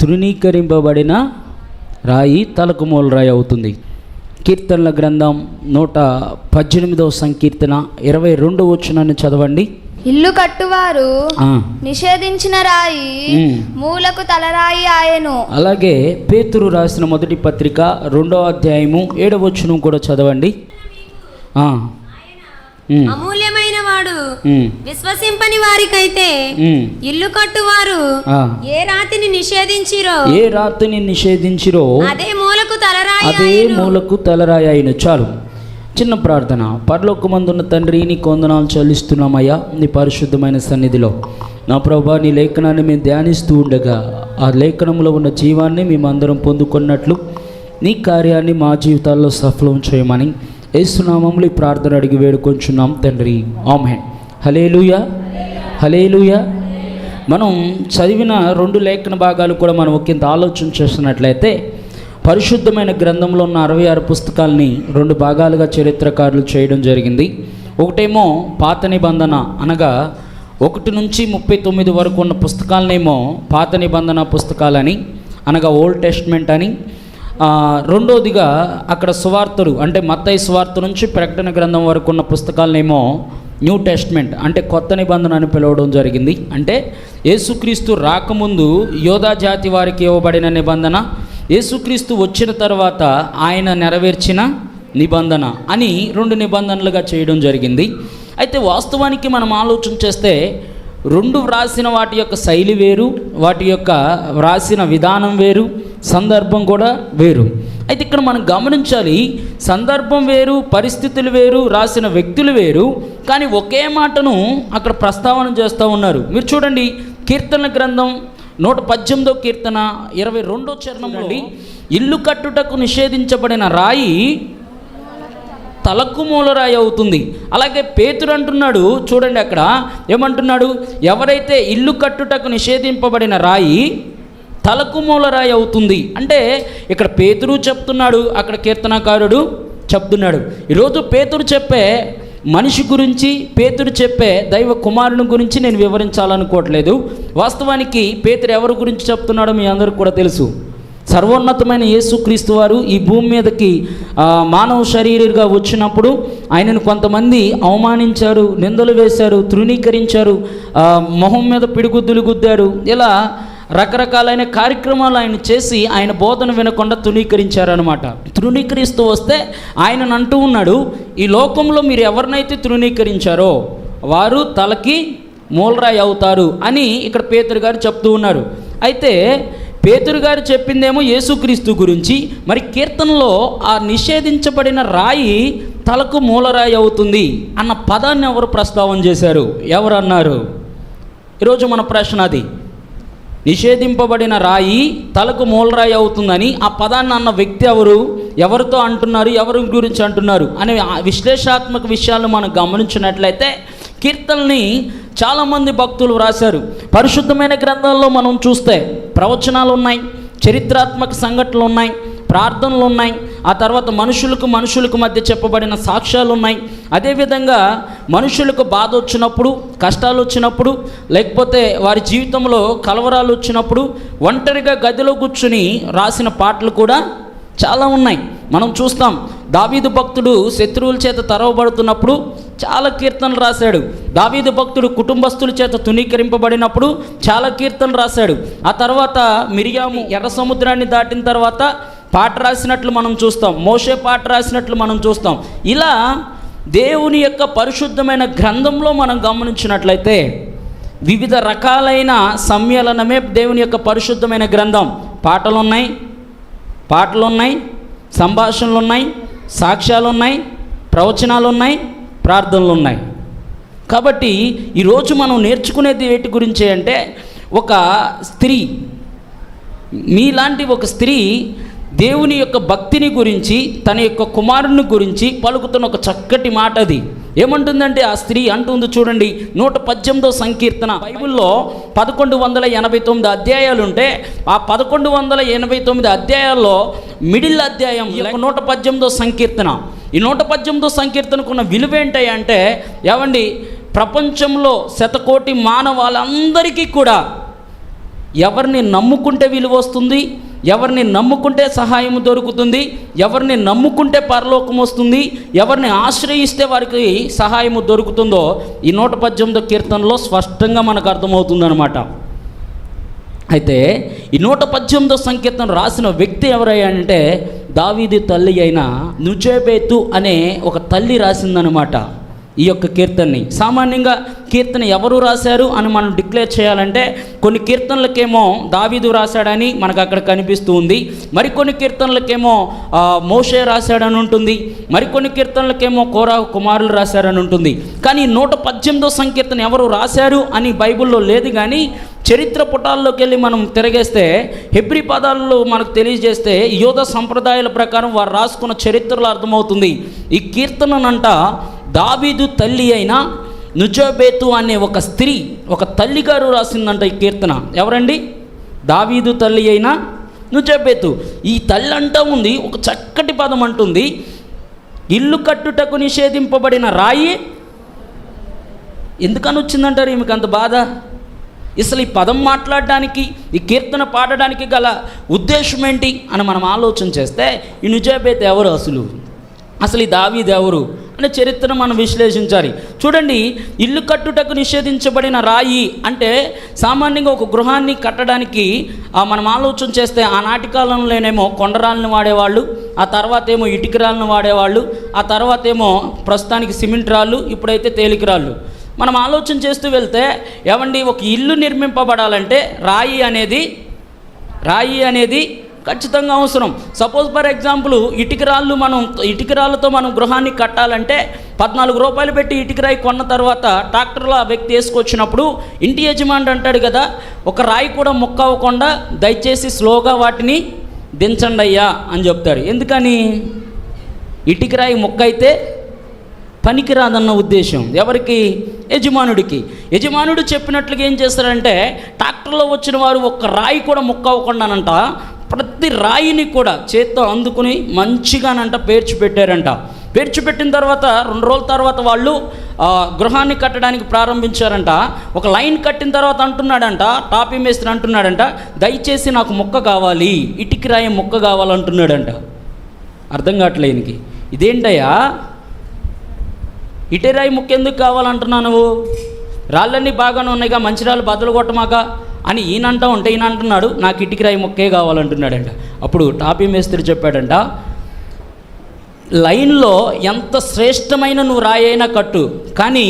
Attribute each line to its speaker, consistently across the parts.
Speaker 1: తృణీకరింపబడిన రాయి తలకు మూలరాయి అవుతుంది. కీర్తనల గ్రంథం 118వ సంకీర్తన 22వ వచనాన్ని చదవండి.
Speaker 2: ఇల్లు కట్టువారు నిషేధించిన రాయి మూలకు తలరాయి ఆయను.
Speaker 1: అలాగే పేతురు రాసిన మొదటి పత్రిక 2వ అధ్యాయము 7వ వచనం కూడా చదవండి.
Speaker 3: అమూల్యమైన వాడు విశ్వసింపని వారికైతే ఇల్లు కట్టువారు ఏ రాతిని నిషేధించిరో అదే మూలకు తలరాయి అయిన. చాలు, చిన్న ప్రార్థన. పరలోకమందున్న తండ్రి, నీకు వందనాలు చెల్లిస్తున్నామయ్యా. నీ పరిశుద్ధమైన సన్నిధిలో నా ప్రభువా, నీ లేఖనాన్ని మేము ధ్యానిస్తూ ఉండగా ఆ లేఖనంలో ఉన్న జీవాన్ని మేమందరం పొందుకున్నట్లు నీ కార్యాన్ని మా జీవితాల్లో సఫలం చేయమని యేసునామములో ఈ ప్రార్థన అడిగి వేడుకొంచున్నాం తండ్రి. ఆమేన్. హల్లెలూయా, హల్లెలూయా. మనం చదివిన 2 లేఖన భాగాలు కూడా మనం ఒకంత ఆలోచన చేస్తున్నట్లయితే పరిశుద్ధమైన గ్రంథంలో ఉన్న 66 పుస్తకాలని 2 భాగాలుగా చరిత్రకారులు చేయడం జరిగింది. ఒకటేమో పాత నిబంధన, అనగా 1 నుంచి 39 వరకు ఉన్న పుస్తకాలనేమో పాత నిబంధన పుస్తకాలని, అనగా ఓల్డ్ టెస్ట్మెంట్ అని. రెండోదిగా అక్కడ సువార్తలు, అంటే మత్తయి సువార్త నుంచి ప్రకటన గ్రంథం వరకు ఉన్న పుస్తకాలనేమో న్యూ టెస్ట్మెంట్, అంటే కొత్త నిబంధన అని పిలవడం జరిగింది. అంటే యేసుక్రీస్తు రాకముందు యోధా జాతి వారికి ఇవ్వబడిన నిబంధన, యేసుక్రీస్తు వచ్చిన తర్వాత ఆయన నెరవేర్చిన నిబంధన అని 2 నిబంధనలుగా చేయడం జరిగింది. అయితే వాస్తవానికి మనం ఆలోచన చేస్తే 2 వ్రాసిన వాటి యొక్క శైలి వేరు, వాటి యొక్క వ్రాసిన విధానం వేరు, సందర్భం కూడా వేరు. అయితే ఇక్కడ మనం గమనించాలి, సందర్భం వేరు, పరిస్థితులు వేరు, రాసిన వ్యక్తులు వేరు, కానీ ఒకే మాటను అక్కడ ప్రస్తావన చేస్తూ ఉన్నారు. మీరు చూడండి, కీర్తన గ్రంథం 118వ కీర్తన 22వ చరణంలో ఇల్లు కట్టుటకు నిషేధించబడిన రాయి తలకు మూలరాయి అవుతుంది. అలాగే పేతురు అంటున్నాడు, చూడండి అక్కడ ఏమంటున్నాడు, ఎవరైతే ఇల్లు కట్టుటకు నిషేధింపబడిన రాయి తలకు మూలరాయి అవుతుంది అంటే ఇక్కడ పేతురు చెప్తున్నాడు, అక్కడ కీర్తనకారుడు చెప్తున్నాడు. ఈరోజు పేతురు చెప్పే మనిషి గురించి, పేతురు చెప్పే దైవ కుమారుని గురించి నేను వివరించాలనుకోవట్లేదు. వాస్తవానికి పేతురు ఎవరి గురించి చెప్తున్నాడో మీ అందరికీ కూడా తెలుసు. సర్వోన్నతమైన యేసుక్రీస్తు వారు ఈ భూమి మీదకి మానవ శరీరంగా వచ్చినప్పుడు ఆయనను కొంతమంది అవమానించారు, నిందలు వేశారు, తృణీకరించారు, మొహం మీద పిడిగుద్దులు గుద్దారు. ఇలా రకరకాలైన కార్యక్రమాలు ఆయన చేసి ఆయన బోధన వినకుండా తృణీకరించారనమాట. తృణీకరిస్తూ వస్తే ఆయనను అంటూ ఉన్నాడు, ఈ లోకంలో మీరు ఎవరినైతే తృణీకరించారో వారు తలకి మూలరాయి అవుతారు అని ఇక్కడ పేతురు గారు చెప్తూ ఉన్నారు. అయితే పేతురు గారు చెప్పిందేమో యేసుక్రీస్తు గురించి, మరి కీర్తనలో ఆ నిషేధించబడిన రాయి తలకు మూలరాయి అవుతుంది అన్న పదాన్ని ఎవరు ప్రస్తావన చేశారు, ఎవరు అన్నారు? ఈరోజు మన ప్రశ్న అది. నిషేధింపబడిన రాయి తలకు మూలరాయి అవుతుందని ఆ పదాన్ని అన్న వ్యక్తి ఎవరు, ఎవరితో అంటున్నారు, ఎవరి గురించి అంటున్నారు అనే విశ్లేషాత్మక విషయాలను మనం గమనించినట్లయితే కీర్తనల్ని చాలామంది భక్తులు వ్రాశారు. పరిశుద్ధమైన గ్రంథాల్లో మనం చూస్తే ప్రవచనాలు ఉన్నాయి, చరిత్రాత్మక సంఘటనలు ఉన్నాయి, ప్రార్థనలు ఉన్నాయి, ఆ తర్వాత మనుషులకు మధ్య చెప్పబడిన సాక్ష్యాలు ఉన్నాయి. అదేవిధంగా మనుషులకు బాధ వచ్చినప్పుడు, కష్టాలు వచ్చినప్పుడు, లేకపోతే వారి జీవితంలో కలవరాలు వచ్చినప్పుడు ఒంటరిగా గదిలో కూర్చుని రాసిన పాటలు కూడా చాలా ఉన్నాయి. మనం చూస్తాం, దావీదు భక్తుడు శత్రువుల చేత తరవబడుతున్నప్పుడు చాలా కీర్తనలు రాశాడు. దావీదు భక్తుడు కుటుంబస్తుల చేత తునీకరింపబడినప్పుడు చాలా కీర్తనలు రాశాడు. ఆ తర్వాత మిరియాము ఎర్ర సముద్రాన్ని దాటిన తర్వాత పాట రాసినట్లు మనం చూస్తాం, మోషే పాట రాసినట్లు మనం చూస్తాం. ఇలా దేవుని యొక్క పరిశుద్ధమైన గ్రంథంలో మనం గమనించినట్లయితే వివిధ రకాలైన సమ్మేళనమే దేవుని యొక్క పరిశుద్ధమైన గ్రంథం. పాటలు ఉన్నాయి, సంభాషణలు ఉన్నాయి, సాక్ష్యాలు ఉన్నాయి, ప్రవచనాలు ఉన్నాయి, ప్రార్థనలు ఉన్నాయి. కాబట్టి ఈరోజు మనం నేర్చుకునేది వేటి గురించే అంటే, ఒక స్త్రీ, మీలాంటి ఒక స్త్రీ దేవుని యొక్క భక్తిని గురించి, తన యొక్క కుమారుని గురించి పలుకుతున్న ఒక చక్కటి మాట. అది ఏమంటుందంటే, ఆ స్త్రీ అంటుంది, చూడండి 118వ సంకీర్తన. బైబిల్లో 1189 అధ్యాయాలు ఉంటే ఆ 1189 అధ్యాయాల్లో మిడిల్ అధ్యాయం 118వ సంకీర్తన. ఈ 118వ సంకీర్తనకున్న విలువ ఏంటంటే, ఏమండి, ప్రపంచంలో 1,000,000,000 మానవాళ్ళందరికీ కూడా ఎవరిని నమ్ముకుంటే విలువ వస్తుంది, ఎవరిని నమ్ముకుంటే సహాయం దొరుకుతుంది, ఎవరిని నమ్ముకుంటే పరలోకం వస్తుంది, ఎవరిని ఆశ్రయిస్తే వారికి సహాయము దొరుకుతుందో ఈ 118వ కీర్తనలో స్పష్టంగా మనకు అర్థమవుతుందన్నమాట. అయితే ఈ 118వ సంకీర్తన రాసిన వ్యక్తి ఎవరయ్యా అంటే దావీదు తల్లి అయిన నుజేబెతు అనే ఒక తల్లి రాసిందనమాట ఈ యొక్క కీర్తనని. సామాన్యంగా కీర్తన ఎవరు రాశారు అని మనం డిక్లేర్ చేయాలంటే కొన్ని కీర్తనలకేమో దావీదు రాశాడని మనకు అక్కడ కనిపిస్తూ ఉంది, మరికొన్ని కీర్తనలకేమో మోషే రాశాడని ఉంటుంది, మరికొన్ని కీర్తనలకేమో కోరాహు కుమారులు రాశారని ఉంటుంది. కానీ 118వ సంకీర్తన ఎవరు రాశారు అని బైబిల్లో లేదు. కానీ చరిత్ర పుటాల్లోకి వెళ్ళి మనం తిరగేస్తే హెబ్రీ పదాలలో మనకు తెలియజేస్తే యోధ సంప్రదాయాల ప్రకారం వారు రాసుకున్న చరిత్రలో అర్థమవుతుంది. ఈ కీర్తనంట దావీదు తల్లి అయిన నుజబెతు అనే ఒక స్త్రీ, ఒక తల్లిగారు రాసిందంట ఈ కీర్తన. ఎవరండి? దావీదు తల్లి అయిన నుజబెతు. ఈ తల్లి అంటూ ఉంది, ఒక చక్కటి పదం అంటుంది, ఇల్లు కట్టుటకు నిషేధింపబడిన రాయి. ఎందుకని వచ్చిందంటారు ఈమెకు అంత బాధ? అసలు ఈ పదం మాట్లాడడానికి, ఈ కీర్తన పాడడానికి గల ఉద్దేశం ఏంటి అని మనం ఆలోచన చేస్తే ఈ నుజబెతు ఎవరు, అసలు ఈ దావీదు ఎవరు అనే చరిత్రను మనం విశ్లేషించాలి. చూడండి, ఇల్లు కట్టుటకు నిషేధించబడిన రాయి అంటే సామాన్యంగా ఒక గృహాన్ని కట్టడానికి మనం ఆలోచన చేస్తే ఆనాటి కాలంలోనేమో కొండరాళ్ళని వాడేవాళ్ళు, ఆ తర్వాత ఏమో ఇటుకరాళ్ళను వాడేవాళ్ళు, ఆ తర్వాత ఏమో ప్రస్తుతానికి సిమెంట్ రాళ్ళు, ఇప్పుడైతే తేలిక రాళ్ళు. మనం ఆలోచన చేస్తూ వెళ్తే ఏమండి, ఒక ఇల్లు నిర్మింపబడాలంటే రాయి అనేది ఖచ్చితంగా అవసరం. సపోజ్ ఫర్ ఎగ్జాంపుల్ ఇటుక రాళ్ళతో మనం గృహాన్ని కట్టాలంటే 14 రూపాయలు పెట్టి ఇటుకరాయి కొన్న తర్వాత ట్రాక్టర్లో ఆ వ్యక్తి వేసుకొచ్చినప్పుడు ఇంటి యజమాని అంటాడు కదా, ఒక రాయి కూడా ముక్క అవ్వకుండా దయచేసి స్లోగా వాటిని దించండి అయ్యా అని చెప్తారు. ఎందుకని? ఇటుకరాయి ముక్క అయితే పనికిరాదన్న ఉద్దేశం. ఎవరికి? యజమానుడికి. యజమానుడు చెప్పినట్లుగా ఏం చేస్తారంటే ట్రాక్టర్లో వచ్చిన వారు ఒక్క రాయి కూడా ముక్క అవ్వకుండానంట ప్రతి రాయిని కూడా చేత్తో అందుకుని మంచిగానంట పేర్చిపెట్టారంట. పేర్చిపెట్టిన తర్వాత 2 రోజుల తర్వాత వాళ్ళు గృహాన్ని కట్టడానికి ప్రారంభించారంట. ఒక లైన్ కట్టిన తర్వాత అంటున్నాడంట, టాపీ మేస్త్రి అంటున్నాడంట, దయచేసి నాకు ముక్క కావాలి, ఇటుక రాయి ముక్క కావాలంటున్నాడంట. అర్థం కావట్లే ఈయనకి. ఇదేంటయ్యా, ఇటరాయి ముక్క ఎందుకు కావాలంటున్నావు నువ్వు? రాళ్ళన్నీ బాగానే ఉన్నాయిగా, మంచి రాళ్ళు బద్దలు కొట్టమాక అని ఈయన అంటా ఉంటే ఈయన అంటున్నాడు నాకు ఇటుకరాయి ముక్కే కావాలంటున్నాడంట. అప్పుడు టాపీ మేస్త్రి చెప్పాడంట, లైన్లో ఎంత శ్రేష్టమైన నువ్వు రాయి అయినా కట్టు, కానీ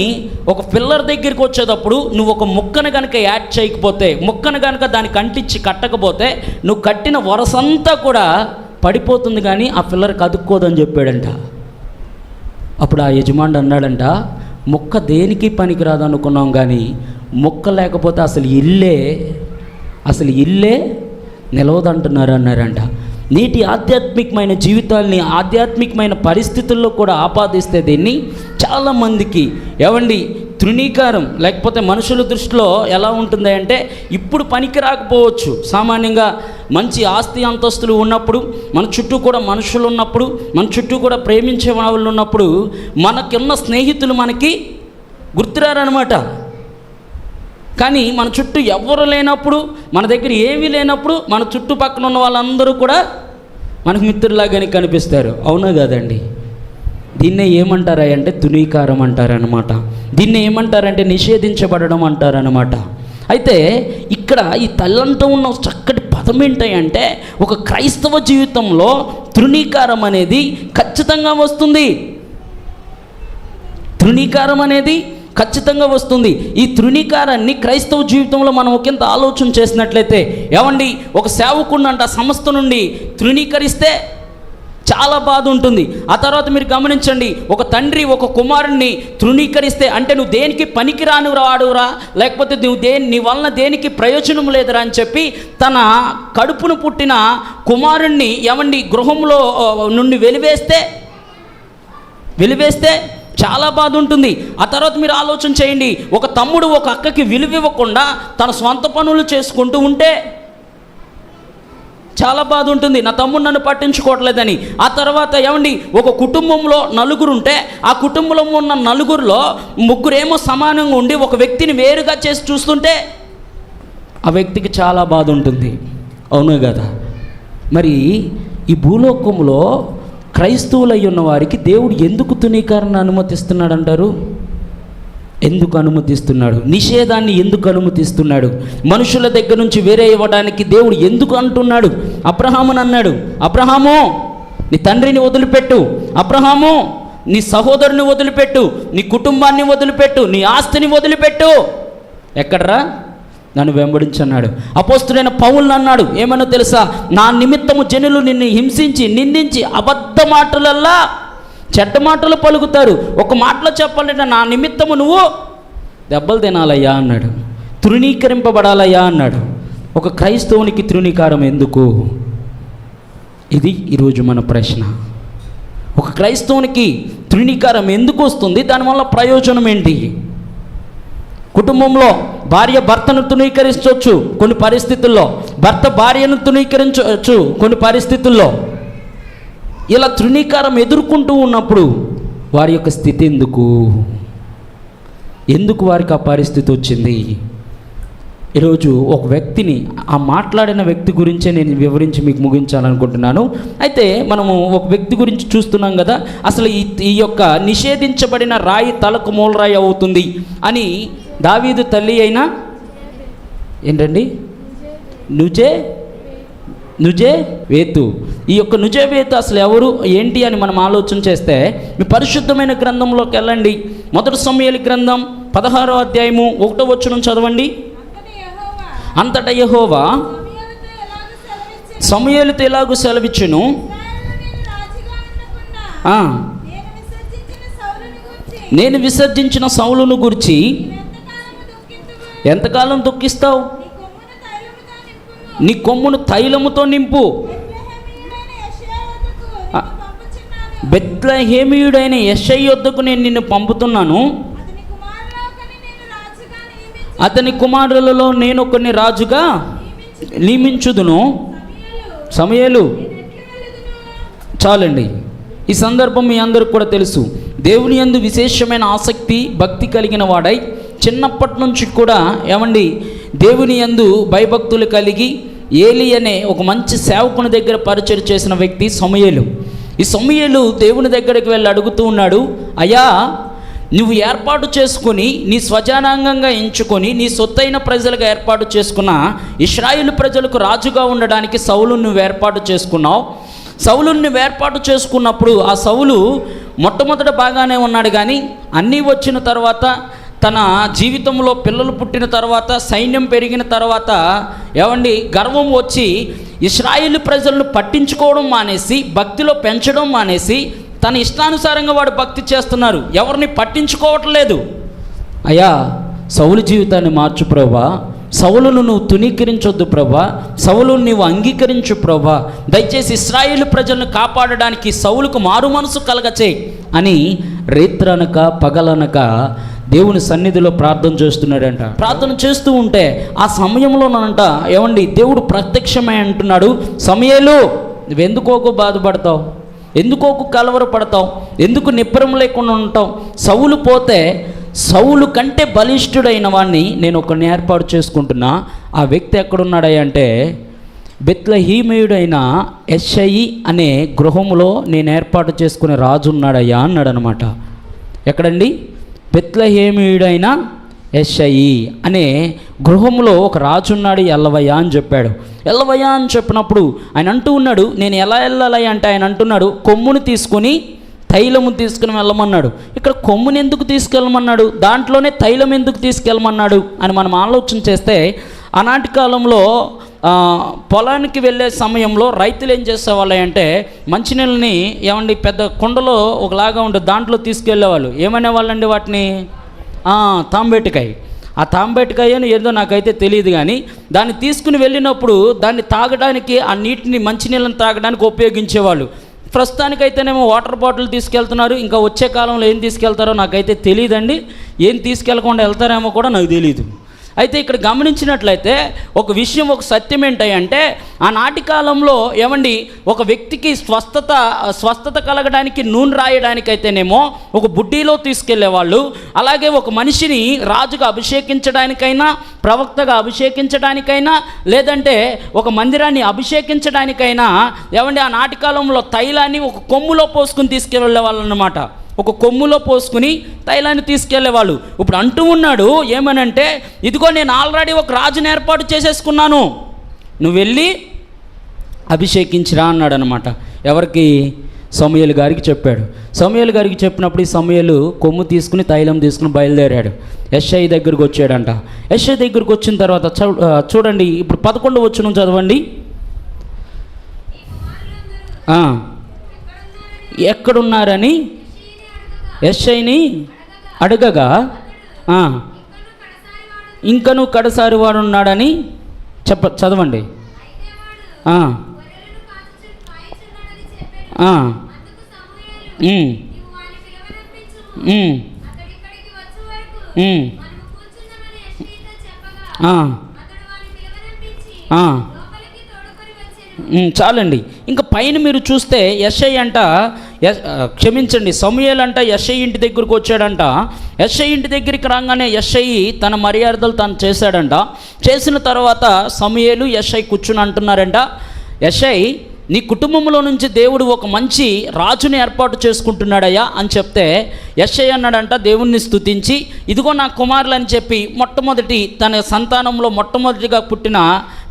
Speaker 3: ఒక పిల్లర్ దగ్గరికి వచ్చేటప్పుడు నువ్వు ఒక ముక్కను కనుక యాడ్ చేయకపోతే, ముక్కను కనుక దానికి అంటించి కట్టకపోతే నువ్వు కట్టిన వరసంతా కూడా పడిపోతుంది, కానీ ఆ పిల్లర్ కదుక్కోదని చెప్పాడంట. అప్పుడు ఆ యజమాని అన్నాడంట, ముక్క దేనికి పనికిరాదు అనుకున్నాం, కానీ ముక్క లేకపోతే అసలు ఇల్లే నిలవదంటున్నారు అన్నారంట. నీటి ఆధ్యాత్మికమైన జీవితాల్ని ఆధ్యాత్మికమైన పరిస్థితుల్లో కూడా ఆపాదిస్తే దీన్ని చాలామందికి ఏవండి తృణీకారం, లేకపోతే మనుషుల దృష్టిలో ఎలా ఉంటుంది అంటే ఇప్పుడు పనికి రాకపోవచ్చు. సామాన్యంగా మంచి ఆస్తి అంతస్తులు ఉన్నప్పుడు, మన చుట్టూ కూడా మనుషులు ఉన్నప్పుడు, మన చుట్టూ కూడా ప్రేమించే వాళ్ళు ఉన్నప్పుడు, మనకున్న స్నేహితులు మనకి గుర్తురారనమాట. కానీ మన చుట్టూ ఎవరు లేనప్పుడు, మన దగ్గర ఏమీ లేనప్పుడు మన చుట్టుపక్కల ఉన్న వాళ్ళందరూ కూడా మనకు మిత్రులాగానే కనిపిస్తారు. అవునా కాదండి? దీన్నే ఏమంటారా అంటే తునీకారం అంటారనమాట. దీన్ని ఏమంటారంటే నిషేధించబడడం అంటారనమాట. అయితే ఇక్కడ ఈ తల్లంతో ఉన్న చక్కటి పదం ఏంటంటే ఒక క్రైస్తవ జీవితంలో తృణీకారం అనేది ఖచ్చితంగా వస్తుంది. తృణీకారం అనేది ఖచ్చితంగా వస్తుంది. ఈ తృణీకారాన్ని క్రైస్తవ జీవితంలో మనం ఒకంత ఆలోచన చేసినట్లయితే, ఏమండి ఒక సేవకుడినంట సంస్థ నుండి తృణీకరిస్తే చాలా బాధ ఉంటుంది. ఆ తర్వాత మీరు గమనించండి, ఒక తండ్రి ఒక కుమారుణ్ణి తృణీకరిస్తే, అంటే నువ్వు దేనికి పనికిరాను వాడురా, లేకపోతే నీ వలన దేనికి ప్రయోజనం లేదురా అని చెప్పి తన కడుపును పుట్టిన కుమారుణ్ణి ఏమండి గృహంలో నుండి వెలివేస్తే చాలా బాధ ఉంటుంది. ఆ తర్వాత మీరు ఆలోచన చేయండి, ఒక తమ్ముడు ఒక అక్కకి విలువివ్వకుండా తన స్వంత పనులు చేసుకుంటూ ఉంటే చాలా బాధ ఉంటుంది, నా తమ్ముడు నన్ను పట్టించుకోవట్లేదని. ఆ తర్వాత ఏమండి ఒక కుటుంబంలో 4 ఉంటే ఆ కుటుంబంలో ఉన్న 4లో 3 సమానంగా ఉండి ఒక వ్యక్తిని వేరుగా చేసి చూస్తుంటే ఆ వ్యక్తికి చాలా బాధ ఉంటుంది, అవును కదా? మరి ఈ భూలోకంలో క్రైస్తవులై ఉన్న వారికి దేవుడు ఎందుకు తునీకరణ అనుమతిస్తున్నాడు అంటారు? ఎందుకు అనుమతిస్తున్నాడు? నిషేధాన్ని ఎందుకు అనుమతిస్తున్నాడు? మనుషుల దగ్గర నుంచి వేరే ఇవ్వడానికి దేవుడు ఎందుకు అంటున్నాడు? అబ్రహాముని అన్నాడు, అబ్రహాము నీ తండ్రిని వదిలిపెట్టు, అబ్రహాము నీ సహోదరుని వదిలిపెట్టు, నీ కుటుంబాన్ని వదిలిపెట్టు, నీ ఆస్తిని వదిలిపెట్టు, ఎక్కడరా నన్ను వెంబడించన్నాడు. అపోస్తుడైన పౌలు అన్నాడు, ఏమన్నా తెలుసా? నా నిమిత్తము జనులు నిన్ను హింసించి నిందించి అబద్ధ మాటలల్లా చెడ్డ మాటలు పలుకుతారు, ఒక మాటలో చెప్పాలంటే నా నిమిత్తము నువ్వు దెబ్బలు తినాలయ్యా అన్నాడు, తృణీకరింపబడాలయ్యా అన్నాడు. ఒక క్రైస్తవునికి తృణీకారం ఎందుకు? ఇది ఈరోజు మన ప్రశ్న. ఒక క్రైస్తవునికి తృణీకారం ఎందుకు వస్తుంది? దానివల్ల ప్రయోజనం ఏంటి? కుటుంబంలో భార్య భర్తను తృణీకరించవచ్చు కొన్ని పరిస్థితుల్లో, భర్త భార్యను తృణీకరించవచ్చు కొన్ని పరిస్థితుల్లో. ఇలా తృణీకారం ఎదుర్కొంటూ ఉన్నప్పుడు వారి యొక్క స్థితి ఎందుకు వారికి ఆ పరిస్థితి వచ్చింది? ఈరోజు ఒక వ్యక్తిని, ఆ మాట్లాడిన వ్యక్తి గురించే నేను వివరించి మీకు ముగించాలనుకుంటున్నాను. అయితే మనము ఒక వ్యక్తి గురించి చూస్తున్నాం కదా, అసలు ఈ యొక్క నిషేధించబడిన రాయి తలకు మూలరాయి అవుతుంది అని దావీదు తల్లి అయినా ఏంటండి నుజే వేతు, ఈ యొక్క నుజేవేతు అసలు ఎవరు ఏంటి అని మనం ఆలోచన చేస్తే, మీ పరిశుద్ధమైన గ్రంథంలోకి వెళ్ళండి. మొదటి సమూయేలు గ్రంథం 16వ అధ్యాయము 1వ వచనం చదవండి. అంతటా యెహోవా సమూయేలుతో ఎలాగూ సెలవిచ్చును, నేను విసర్జించిన సౌలును గురించి ఎంతకాలం దుఃఖిస్తావు? నీ కొమ్మును తైలముతో నింపు. బెత్లెహేమీయుడైన యెషై యొద్దకు నేను నిన్ను పంపుతున్నాను, అతని కుమారులలో నేను ఒకరిని రాజుగా నియమించుదును. సమూయేలు, చాలండి. ఈ సందర్భం మీ అందరికి కూడా తెలుసు. దేవుని యందు విశేషమైన ఆసక్తి భక్తి కలిగిన వాడై చిన్నప్పటి నుంచి కూడా ఏమండి దేవుని యందు భయభక్తులు కలిగి ఏలి అనే ఒక మంచి సేవకుని దగ్గర పరిచయం చేసిన వ్యక్తి సమూయేలు. ఈ సమూయేలు దేవుని దగ్గరికి వెళ్ళి అడుగుతూ ఉన్నాడు, అయ్యా నువ్వు ఏర్పాటు చేసుకొని నీ స్వజనాంగంగా ఎంచుకొని నీ సొత్తైన ప్రజలుగా ఏర్పాటు చేసుకున్న ఇశ్రాయేలు ప్రజలకు రాజుగా ఉండడానికి సౌలును నువ్వు ఏర్పాటు చేసుకున్నావు. సౌలును నువ్వు ఏర్పాటు చేసుకున్నప్పుడు ఆ సౌలు మొట్టమొదట బాగానే ఉన్నాడు, కానీ అన్నీ వచ్చిన తర్వాత తన జీవితంలో పిల్లలు పుట్టిన తర్వాత సైన్యం పెరిగిన తర్వాత ఏమండి గర్వం వచ్చి ఇశ్రాయేలు ప్రజలను పట్టించుకోవడం మానేసి భక్తిలో పెంచడం మానేసి తన ఇష్టానుసారంగా వాడు భక్తి చేస్తున్నారు, ఎవరిని పట్టించుకోవట్లేదు. అయ్యా సౌలు జీవితాన్ని మార్చు ప్రభా, సౌలును నువ్వు తునీకరించొద్దు ప్రభా, సౌలును నువ్వు అంగీకరించు ప్రభా, దయచేసి ఇశ్రాయేలు ప్రజలను కాపాడడానికి సౌలుకు మారు మనసు కలగచేయి అని రేత్రనక పగలనక దేవుని సన్నిధిలో ప్రార్థన చేస్తున్నాడంట. ప్రార్థన చేస్తూ ఉంటే ఆ సమయంలోనంట ఏమండి దేవుడు ప్రత్యక్షమై అంటున్నాడు, సమూయేలు నువ్వెందుకోకు బాధపడతావు, ఎందుకోకు కలవరపడతావు, ఎందుకు నిబ్బరం లేకుండా ఉంటావు? సౌలు పోతే సౌలు కంటే బలిష్ఠుడైన వాడిని నేను ఒకరిని ఏర్పాటు చేసుకుంటున్నా. ఆ వ్యక్తి ఎక్కడున్నాడయ్యా అంటే బెత్లెహేమీయుడైన యెషై అనే గృహంలో నేను ఏర్పాటు చేసుకునే రాజు ఉన్నాడయ్యా అన్నాడు అనమాట. ఎక్కడండి? బెత్లెహేమీయుడైన యెషై అనే గృహంలో ఒక రాజు ఉన్నాడు, ఎల్లవయ్యా అని చెప్పాడు. ఎల్లవయ్యా అని చెప్పినప్పుడు ఆయన అంటూ ఉన్నాడు, నేను ఎలా వెళ్ళాలి అంటే ఆయన అంటున్నాడు, కొమ్ముని తీసుకొని తైలము తీసుకుని వెళ్ళమన్నాడు. ఇక్కడ కొమ్ముని ఎందుకు తీసుకెళ్ళమన్నాడు, దాంట్లోనే తైలం ఎందుకు తీసుకెళ్ళమన్నాడు అని మనం ఆలోచన చేస్తే, ఆనాటి కాలంలో పొలానికి వెళ్ళే సమయంలో రైతులు ఏం చేసేవాళ్ళు అంటే మంచినీళ్ళని ఏమండి పెద్ద కుండలో ఒకలాగా ఉంటుంది, దాంట్లో తీసుకెళ్ళేవాళ్ళు. ఏమనేవాళ్ళండి వాటిని? తాంబేటికాయ. ఆ తాంబేటికాయ ఏదో నాకైతే తెలియదు, కానీ దాన్ని తీసుకుని వెళ్ళినప్పుడు దాన్ని తాగడానికి, ఆ నీటిని మంచినీళ్ళని తాగడానికి ఉపయోగించేవాళ్ళు. ప్రస్తుతానికైతేనేమో వాటర్ బాటిల్ తీసుకెళ్తున్నారు, ఇంకా వచ్చే కాలంలో ఏం తీసుకెళ్తారో నాకైతే తెలియదండి. ఏం తీసుకెళ్ళకుండా వెళ్తారేమో కూడా నాకు తెలియదు. అయితే ఇక్కడ గమనించినట్లయితే ఒక విషయం, ఒక సత్యం ఏంటంటే ఆనాటి కాలంలో ఏమండి ఒక వ్యక్తికి స్వస్థత కలగడానికి నూనె రాయడానికైతేనేమో ఒక బుడ్డీలో తీసుకెళ్లేవాళ్ళు. అలాగే ఒక మనిషిని రాజుగా అభిషేకించడానికైనా, ప్రవక్తగా అభిషేకించడానికైనా, లేదంటే ఒక మందిరాన్ని అభిషేకించడానికైనా ఏమండి ఆనాటి కాలంలో తైలాన్ని ఒక కొమ్ములో పోసుకుని తీసుకెళ్ళే వాళ్ళు అన్నమాట. ఒక కొమ్ములో పోసుకుని తైలాన్ని తీసుకెళ్లేవాళ్ళు. ఇప్పుడు అంటూ ఉన్నాడు ఏమనంటే, ఇదిగో నేను ఆల్రెడీ ఒక రాజుని ఏర్పాటు చేసేసుకున్నాను, నువ్వు వెళ్ళి అభిషేకించిరా అన్నాడు అనమాట. ఎవరికి? సమూయేలు గారికి చెప్పాడు. సమూయేలు గారికి చెప్పినప్పుడు ఈ సమూయేలు కొమ్ము తీసుకుని తైలం తీసుకుని బయలుదేరాడు. యెషై దగ్గరికి వచ్చాడంట. యెషై దగ్గరికి వచ్చిన తర్వాత చూడండి, ఇప్పుడు 11 వచనం చదవండి. ఎక్కడున్నారని యెషైని అడగగా ఇంకను కడసారి వాడు ఉన్నాడని చదవండి. చాలండి. ఇంకా పైన మీరు చూస్తే యెషై అంట, క్షమించండి, సమూయేలు అంట యెషై ఇంటి దగ్గరకు వచ్చాడంట. యెషై ఇంటి దగ్గరికి రాగానే యెషై తన మర్యాదలు తను చేశాడంట. చేసిన తర్వాత సమూయేలు యెషై కూర్చుని అంటున్నారంట, యెషై నీ కుటుంబంలో నుంచి దేవుడు ఒక మంచి రాజుని ఏర్పాటు చేసుకుంటున్నాడయ్యా అని చెప్తే యెషై అన్నాడంట దేవుణ్ణి స్తుతించి, ఇదిగో నా కుమారులు అని చెప్పి మొట్టమొదటి తన సంతానంలో మొట్టమొదటిగా పుట్టిన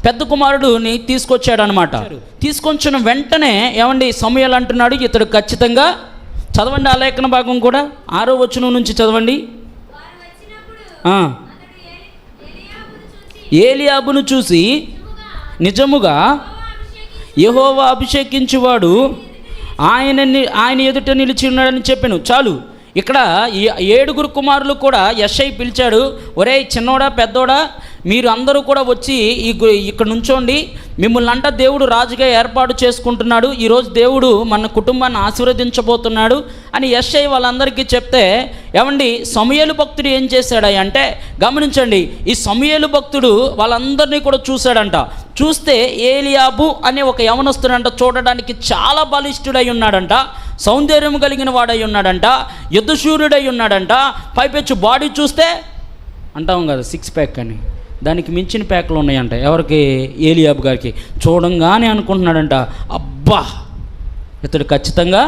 Speaker 3: పెద్ద కుమారుడుని తీసుకొచ్చాడనమాట. తీసుకొచ్చిన వెంటనే ఏమండి సమూయేలు అంటున్నాడు, ఇతడు ఖచ్చితంగా, చదవండి ఆ లేఖన భాగం కూడా 6వ వచనం నుంచి చదవండి. ఏలీయాబును చూసి నిజముగా యెహోవా అభిషేకించువాడు ఆయన ఎదుట నిలిచి ఉన్నాడని చెప్పాను. చాలు. ఇక్కడ 7 కుమారులు కూడా యెషై పిలిచాడు, ఒరే చిన్నోడా పెద్దోడా మీరు అందరూ కూడా వచ్చి ఇక్కడ నుంచోండి, మిమ్మల్ని అంట దేవుడు రాజుగా ఏర్పాటు చేసుకుంటున్నాడు, ఈరోజు దేవుడు మన కుటుంబాన్ని ఆశీర్వదించబోతున్నాడు అని యెషై వాళ్ళందరికీ చెప్తే, ఏమండి సమూయేలు భక్తుడు ఏం చేశాడు అంటే గమనించండి, ఈ సమూయేలు భక్తుడు వాళ్ళందరినీ కూడా చూశాడంట. చూస్తే ఏలీయాబు అనే ఒక యవనస్తుడంట, చూడడానికి చాలా బలిష్ఠుడై ఉన్నాడంట, సౌందర్యం కలిగిన వాడై ఉన్నాడంట, యుద్ధశూరుడై ఉన్నాడంట. పైపెచ్చు బాడీ చూస్తే అంటాం కదా 6 ప్యాక్ అని, దానికి మించిన ప్యాక్లు ఉన్నాయంట. ఎవరికి? ఏలీయాబు గారికి. చూడంగానే అనుకుంటున్నాడంట, అబ్బా ఇతడు ఖచ్చితంగా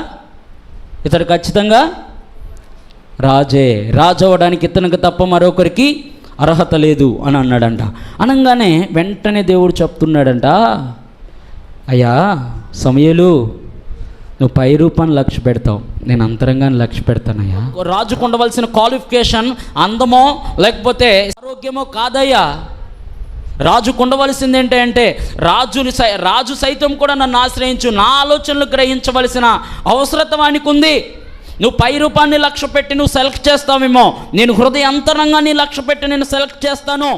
Speaker 3: రాజు అవ్వడానికి ఇతనికి తప్ప మరొకరికి అర్హత లేదు అని అన్నాడంట. అనగానే వెంటనే దేవుడు చెప్తున్నాడంట, అయ్యా సమూయేలు నువ్వు పై రూపాన్ని లక్ష్య పెడతావు, నేను అంతరంగాన్ని లక్ష్య పెడతానయ్యా. రాజుకు ఉండవలసిన క్వాలిఫికేషన్ అందమో లేకపోతే ఆరోగ్యమో కాదయ్యా. రాజుకు ఉండవలసింది ఏంటంటే రాజు సైతం కూడా నన్ను ఆశ్రయించు, నా ఆలోచనలు గ్రహించవలసిన అవసరత వానికి ఉంది. నువ్వు పై రూపాన్ని లక్ష్య పెట్టి నువ్వు సెలెక్ట్ చేస్తావేమో, నేను హృదయ అంతరంగాన్ని లక్ష్య పెట్టి నేను సెలెక్ట్ చేస్తాను.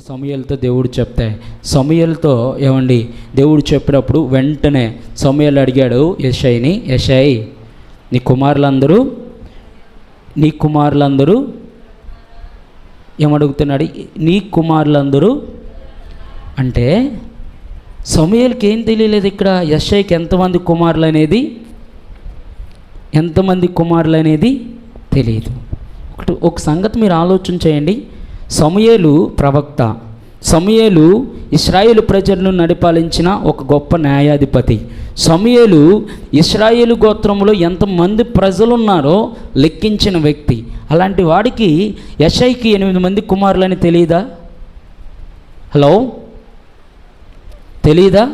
Speaker 3: సమూయేలుతో దేవుడు చెప్తే, సమూయేలుతో ఏమండి దేవుడు చెప్పినప్పుడు వెంటనే సమూయేలు అడిగాడు యెషైని, యెషై నీ కుమారులందరూ ఏమడుగుతున్నాడు? నీ కుమారులందరూ అంటే సమూయేలుకి ఏం తెలియలేదు ఇక్కడ, యెషైకి ఎంతమంది కుమారులు అనేది తెలియదు. ఒక సంగతి మీరు ఆలోచన చేయండి. సమూయేలు ప్రవక్త, సమూయేలు ఇశ్రాయేలు ప్రజలను నడిపాలించిన ఒక గొప్ప న్యాయాధిపతి. సమూయేలు ఇశ్రాయేలు గోత్రంలో ఎంతమంది ప్రజలున్నారో లెక్కించిన వ్యక్తి. అలాంటి వాడికి యెషైకి 8 మంది కుమారులని తెలియదా? హలో, తెలీదా?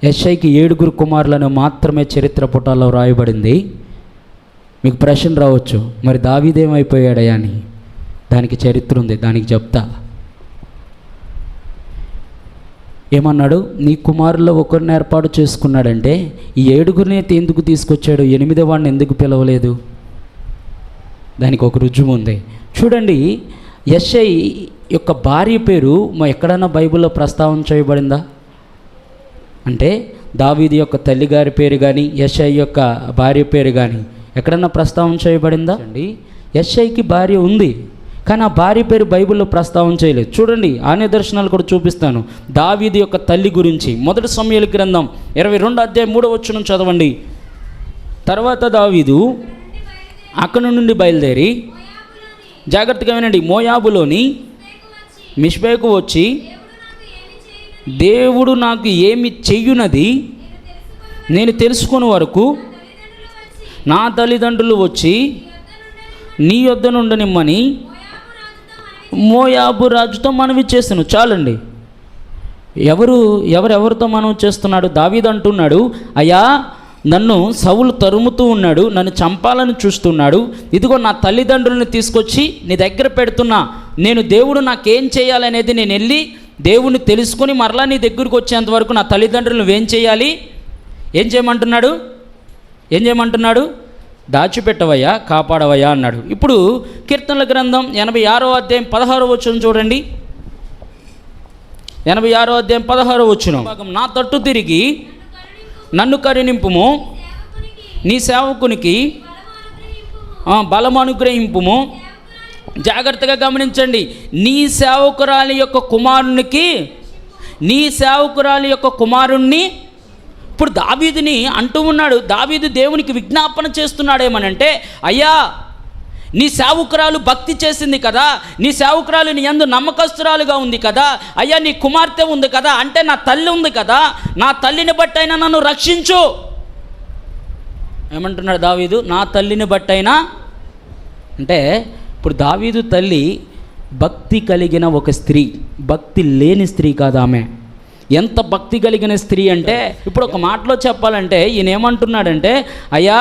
Speaker 3: యెషైకి 7 కుమారులను మాత్రమే చరిత్ర పుటాల్లో రాయబడింది. మీకు ప్రశ్న రావచ్చు, మరి దావీదేమైపోయాడయా అని. దానికి చరిత్ర ఉంది, దానికి చెప్తా. ఏమన్నాడు? నీ కుమారుల్లో ఒకరిని ఏర్పాటు చేసుకున్నాడంటే ఈ 7 ఎందుకు తీసుకొచ్చాడు? 8వ వాడిని ఎందుకు పిలవలేదు? దానికి ఒక రుజువు ఉంది. చూడండి, యెషై యొక్క భార్య పేరు ఎక్కడన్నా బైబిల్లో ప్రస్తావన చేయబడిందా? అంటే దావీదు యొక్క తల్లిగారి పేరు కానీ యెషై యొక్క భార్య పేరు కానీ ఎక్కడన్నా ప్రస్తావన చేయబడిందా అండి? యెషైకి భార్య ఉంది, కానీ ఆ భార్య పేరు బైబిల్లో ప్రస్తావన చేయలేదు. చూడండి, ఆ నిదర్శనాలు కూడా చూపిస్తాను. దావీదు యొక్క తల్లి గురించి 1 సమూయేలు గ్రంథం 22:3 చదవండి. తర్వాత దావీదు అక్కడి నుండి బయలుదేరి, జాగ్రత్తగా వినండి, మోయాబులోని మిష్పేకు వచ్చి, దేవుడు నాకు ఏమి చెయ్యునది నేను తెలుసుకునే వరకు నా తల్లిదండ్రులు వచ్చి నీ యొద్ద నుండనిమ్మని మోయాబు రాజుతో మనవి చేస్తాను. చాలండి. ఎవరెవరితో మనవి చేస్తున్నాడు? దావీదు అంటున్నాడు, అయ్యా నన్ను సౌలు తరుముతూ ఉన్నాడు, నన్ను చంపాలని చూస్తున్నాడు, ఇదిగో నా తల్లిదండ్రులను తీసుకొచ్చి నీ దగ్గర పెడుతున్నా, నేను దేవుడు నాకేం చేయాలనేది నేను వెళ్ళి దేవుణ్ణి తెలుసుకొని మరలా నీ దగ్గరికి వచ్చేంత వరకు నా తల్లిదండ్రులను ఏం చేయాలి? ఏం చేయమంటున్నాడు? దాచిపెట్టవయ్యా, కాపాడవయ్యా అన్నాడు. ఇప్పుడు కీర్తనల గ్రంథం 86:16 చూడండి. 86:16 నా తట్టు తిరిగి నన్ను కరుణింపుము, నీ సేవకునికి బలము అనుగ్రహింపుము. జాగ్రత్తగా గమనించండి, నీ సేవకురాలి యొక్క కుమారుణ్ణి ఇప్పుడు దావీదుని అంటూ ఉన్నాడు. దావీదు దేవునికి విజ్ఞాపన చేస్తున్నాడేమనంటే, అయ్యా నీ సేవకురాలు భక్తి చేసింది కదా, నీ సేవకురాలు నీ యందు నమ్మకస్తురాలుగా ఉంది కదా, అయ్యా నీ కుమార్తె ఉంది కదా, అంటే నా తల్లి ఉంది కదా, నా తల్లిని బట్టైనా నన్ను రక్షించు. ఏమంటున్నాడు దావీదు? నా తల్లిని బట్టైనా. అంటే ఇప్పుడు దావీదు తల్లి భక్తి కలిగిన ఒక స్త్రీ, భక్తి లేని స్త్రీ కాదు ఆమె. ఎంత భక్తి కలిగిన స్త్రీ అంటే, ఇప్పుడు ఒక మాటలో చెప్పాలంటే ఈయన ఏమంటున్నాడంటే, అయ్యా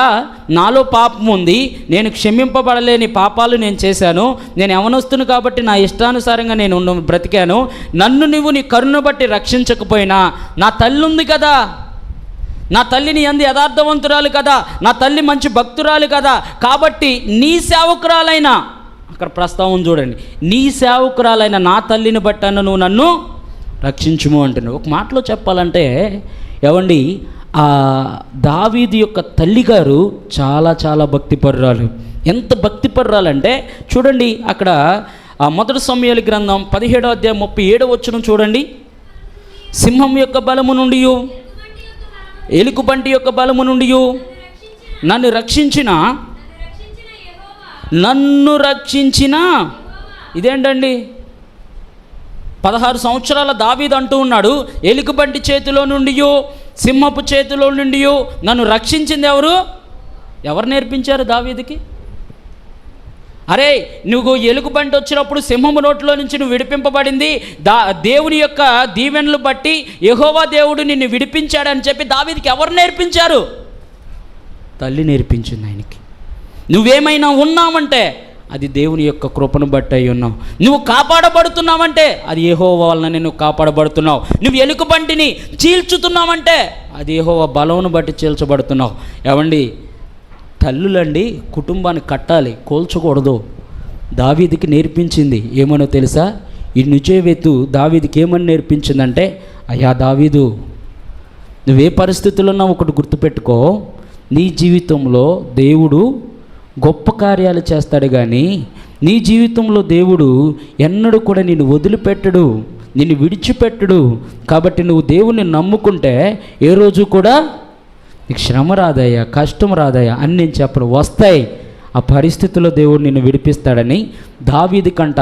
Speaker 3: నాలో పాపం ఉంది, నేను క్షమింపబడలేని పాపాలు నేను చేశాను, నేను యవనస్తును కాబట్టి నా ఇష్టానుసారంగా నేను బ్రతికాను, నన్ను నువ్వు నీ కరుణ బట్టి రక్షించకపోయినా నా తల్లి ఉంది కదా, నా తల్లిని యందు యథార్థవంతురాలు కదా, నా తల్లి మంచి భక్తురాలు కదా, కాబట్టి నీ సేవకురాలైన, అక్కడ ప్రస్తావన చూడండి, నీ సేవకురాలైన నా తల్లిని బట్టి నువ్వు నన్ను రక్షించుము అంటున్నాడు. ఒక మాటలో చెప్పాలంటే ఏవండి, ఆ దావీదు యొక్క తల్లిగారు చాలా చాలా భక్తిపరురాలు. ఎంత భక్తిపరురాలంటే చూడండి, అక్కడ 1 సమూయేలు గ్రంథం 17:37 చూడండి. సింహం యొక్క బలము నుండి, ఎలుగుబంటి యొక్క బలము నుండి నన్ను రక్షించిన ఇదేంటండి? 16 సంవత్సరాల దావీదు అంటూ ఉన్నాడు, ఎలుగుబంటి చేతిలో నుండి, సింహపు చేతిలో నుండి నన్ను రక్షించింది ఎవరు నేర్పించారు దావీదుకి? అరే నువ్వు ఎలుగుబంటి వచ్చినప్పుడు సింహము నోట్లో నుంచి నువ్వు విడిపింపబడింది దేవుని యొక్క దీవెనలు బట్టి యెహోవా దేవుడు నిన్ను విడిపించాడని చెప్పి దావీదుకి ఎవరు నేర్పించారు? తల్లి నేర్పించింది ఆయనకి. నువ్వేమైనా ఉన్నావంటే అది దేవుని యొక్క కృపను బట్టి అయి ఉన్నావు. నువ్వు కాపాడబడుతున్నావంటే అది యెహోవా వలన నువ్వు కాపాడబడుతున్నావు. నువ్వు ఎలుగుబంటిని చీల్చుతున్నావంటే అది యెహోవా బలమును బట్టి చీల్చబడుతున్నావు. ఏమండి, తల్లులండి కుటుంబాన్ని కట్టాలి, కోల్చకూడదు. దావీదుకి నేర్పించింది ఏమనో తెలుసా? ఈ నిజవేతు దావీదుకి ఏమని నేర్పించిందంటే, అయ్యా దావీదు, నువ్వే పరిస్థితుల్లో ఉన్నావు ఒకటి గుర్తుపెట్టుకో, నీ జీవితంలో దేవుడు గొప్ప కార్యాలు చేస్తాడు, కానీ నీ జీవితంలో దేవుడు ఎన్నడూ కూడా నిన్ను వదిలిపెట్టడు, నిన్ను విడిచిపెట్టడు. కాబట్టి నువ్వు దేవుణ్ణి నమ్ముకుంటే ఏ రోజు కూడా నీకు శ్రమ రాదయ్యా, కష్టం రాదయ్యా అని నేను చెప్పను, వస్తాయి. ఆ పరిస్థితుల్లో దేవుడు నిన్ను విడిపిస్తాడని దావీదు కంట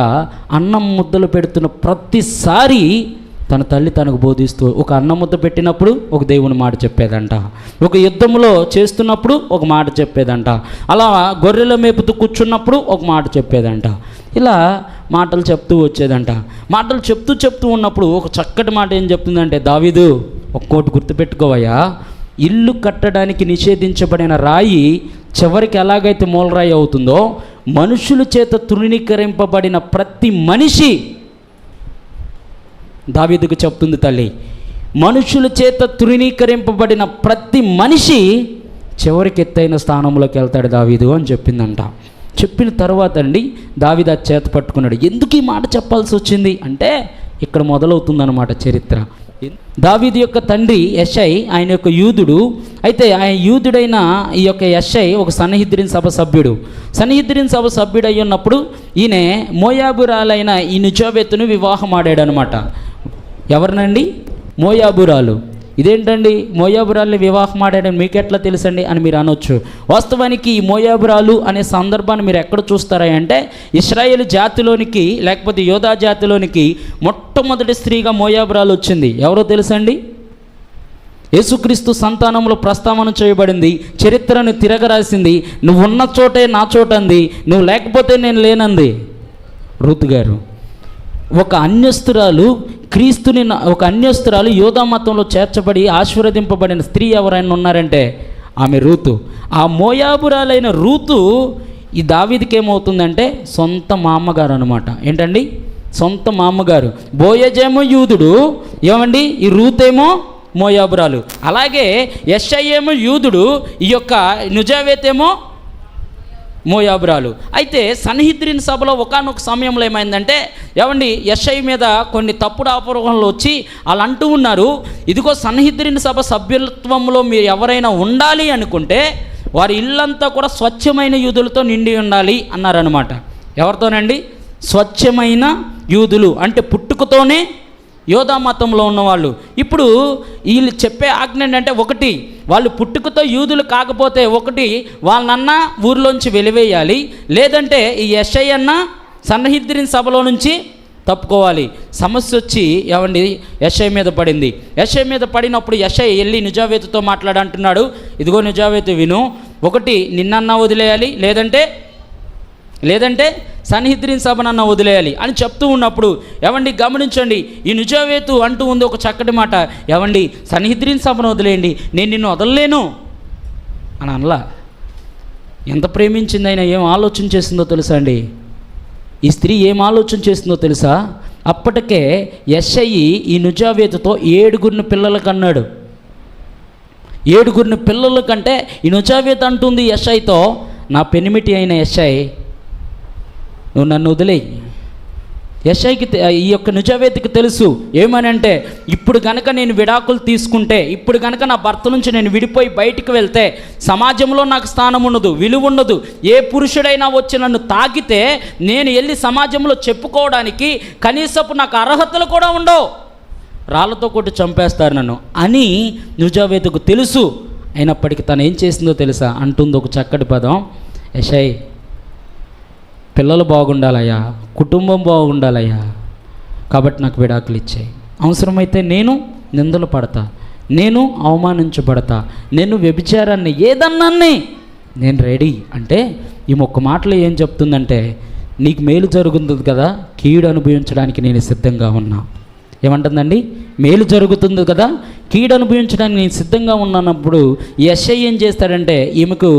Speaker 3: అన్నం ముద్దలు పెడుతున్న ప్రతిసారి తన తల్లి తనకు బోధిస్తూ, ఒక అన్నం ముద్ద పెట్టినప్పుడు ఒక దేవుని మాట చెప్పేదంట, ఒక యుద్ధంలో చేస్తున్నప్పుడు ఒక మాట చెప్పేదంట, అలా గొర్రెల మేపుతూ కూర్చున్నప్పుడు ఒక మాట చెప్పేదంట. ఇలా మాటలు చెప్తూ వచ్చేదంట. మాటలు చెప్తూ ఉన్నప్పుడు ఒక చక్కటి మాట ఏం చెప్తుందంటే, దావీదు ఒక్కోటి గుర్తుపెట్టుకోవయ్యా, ఇల్లు కట్టడానికి నిషేధించబడిన రాయి చివరికి ఎలాగైతే మూలరాయి అవుతుందో, మనుషుల చేత తృణీకరింపబడిన ప్రతి మనిషి, దావీదుకు చెప్తుంది తల్లి, మనుషుల చేత తృణీకరింపబడిన ప్రతి మనిషి చివరికి ఎత్తైన స్థానంలోకి వెళ్తాడు దావీదు అని చెప్పిందంట. చెప్పిన తర్వాత అండి దావీదు ఆ చేత పట్టుకున్నాడు. ఎందుకు ఈ మాట చెప్పాల్సి వచ్చింది అంటే ఇక్కడ మొదలవుతుందన్నమాట చరిత్ర. దావీదు యొక్క తండ్రి యెషై ఆయన యొక్క యూదుడు. అయితే ఆయన యూదుడైన ఈ యొక్క యెషై ఒక సన్హెద్రిన్ సభ సభ్యుడు. సన్హెద్రిన్ సభ సభ్యుడు అయి ఉన్నప్పుడు ఈయన మోయాబురాలైన ఈ నిజావేతును వివాహం ఆడాడు అనమాట. ఎవరినండి? మోయాబురాలు. ఇదేంటండి మోయాబురాల్ని వివాహం ఆడాడని మీకు ఎట్లా తెలుసండి అని మీరు అనొచ్చు. వాస్తవానికి ఈ మోయాబురాలు అనే సందర్భాన్ని మీరు ఎక్కడ చూస్తారా అంటే ఇశ్రాయేలు జాతిలోనికి లేకపోతే యోధా జాతిలోనికి మొట్టమొదటి స్త్రీగా మోయాబురాలు వచ్చింది. ఎవరో తెలుసండి? యేసుక్రీస్తు సంతానంలో ప్రస్తావన చేయబడింది, చరిత్రను తిరగరాసింది. నువ్వు ఉన్న చోటే నా చోట అంది, నువ్వు లేకపోతే నేను లేనంది రూతు గారు. ఒక అన్యస్తురాలు క్రీస్తుని ఒక అన్యస్తురాలు యోధా మతంలో చేర్చబడి ఆశీర్వదింపబడిన స్త్రీ ఎవరైనా ఉన్నారంటే ఆమె రూతు. ఆ మోయాబురాలైన రూతు ఈ దావీదుకి ఏమవుతుందంటే సొంత మామగారు అనమాట. ఏంటండి? సొంత మామగారు. బోయజేమో యూదుడు, ఏమండి ఈ రూతేమో మోయాబురాలు. అలాగే యెషై ఏమో యూదుడు, ఈ యొక్క నుజావేతేమో మోయాబురాలు. అయితే సన్హెద్రిన్ సభలో ఒకానొక సమయంలో ఏమైందంటే ఏమండి యెషై మీద కొన్ని తప్పుడు ఆరోపణలు వచ్చి వాళ్ళు అంటూ ఉన్నారు, ఇదిగో సన్హెద్రిన్ సభ సభ్యత్వంలో మీరు ఎవరైనా ఉండాలి అనుకుంటే వారి ఇల్లంతా కూడా స్వచ్ఛమైన యూదులతో నిండి ఉండాలి అన్నారనమాట. ఎవరితోనండి? స్వచ్ఛమైన యూదులు అంటే పుట్టుకతోనే యోధా మతంలో ఉన్నవాళ్ళు. ఇప్పుడు వీళ్ళు చెప్పే ఆజ్ఞ ఏంటంటే ఒకటి వాళ్ళు పుట్టుకతో యూదులు కాకపోతే ఒకటి వాళ్ళనన్నా ఊరిలోంచి వెలివేయాలి, లేదంటే ఈ యెషై అన్న సన్హెద్రిన్ సభలో నుంచి తప్పుకోవాలి. సమస్య వచ్చి ఏమండి యెషై మీద పడింది. యెషై మీద పడినప్పుడు యెషై వెళ్ళి నిజావేతుతో మాట్లాడంటున్నాడు, ఇదిగో నిజావేతు విను, ఒకటి నిన్నన్నా వదిలేయాలి, లేదంటే సన్హెద్రిన్ సభనన్నా వదిలేయాలి అని చెప్తూ ఉన్నప్పుడు ఏమండి గమనించండి, ఈ నిజావేతు అంటూ ఉంది ఒక చక్కటి మాట, ఏమండి సన్హెద్రిన్ సభను వదిలేయండి, నేను నిన్ను వదలలేను అని అనలా. ఎంత ప్రేమించింది ఆయన, ఏం ఆలోచన చేసిందో తెలుసా అండి? ఈ స్త్రీ ఏం ఆలోచన చేసిందో తెలుసా? అప్పటికే యెషై ఈ నిజావేతుతో 7 పిల్లలు కన్నాడు. 7 పిల్లల కంటే ఈ నిజావేతు అంటుంది యెషైతో, నా పెనిమిటి అయిన యెషై నువ్వు నన్ను వదిలేయి. యెషైకి ఈ యొక్క నిజావేతుకి తెలుసు ఏమని అంటే, ఇప్పుడు కనుక నేను విడాకులు తీసుకుంటే, ఇప్పుడు కనుక నా భర్త నుంచి నేను విడిపోయి బయటికి వెళ్తే సమాజంలో నాకు స్థానం ఉండదు, విలువ ఉండదు. ఏ పురుషుడైనా వచ్చి నన్ను తాకితే నేను వెళ్ళి సమాజంలో చెప్పుకోవడానికి కనీసపు నాకు అర్హతలు కూడా ఉండవు, రాళ్ళతో కొట్టి చంపేస్తారు నన్ను అని నిజావేతుకు తెలుసు. అయినప్పటికీ తను ఏం చేసిందో తెలుసా? అంటుంది ఒక చక్కటి పదం, యెషై పిల్లలు బాగుండాలయ్యా, కుటుంబం బాగుండాలయ్యా, కాబట్టి నాకు విడాకులు ఇచ్చాయి. అవసరమైతే నేను నిందలు పడతా, నేను అవమానించబడతా, నేను వ్యభిచారాన్ని ఏదన్నాన్ని నేను రెడీ అంటే ఈ ఒక్క మాటలో ఏం చెప్తుందంటే, నీకు మేలు జరుగుతుంది కదా, కీడు అనుభవించడానికి నేను సిద్ధంగా ఉన్నా. ఏమంటుందండి? మేలు జరుగుతుంది కదా, కీడు అనుభవించడానికి నేను సిద్ధంగా ఉన్నానప్పుడు యెషై ఏం చేస్తాడంటే ఈమెకు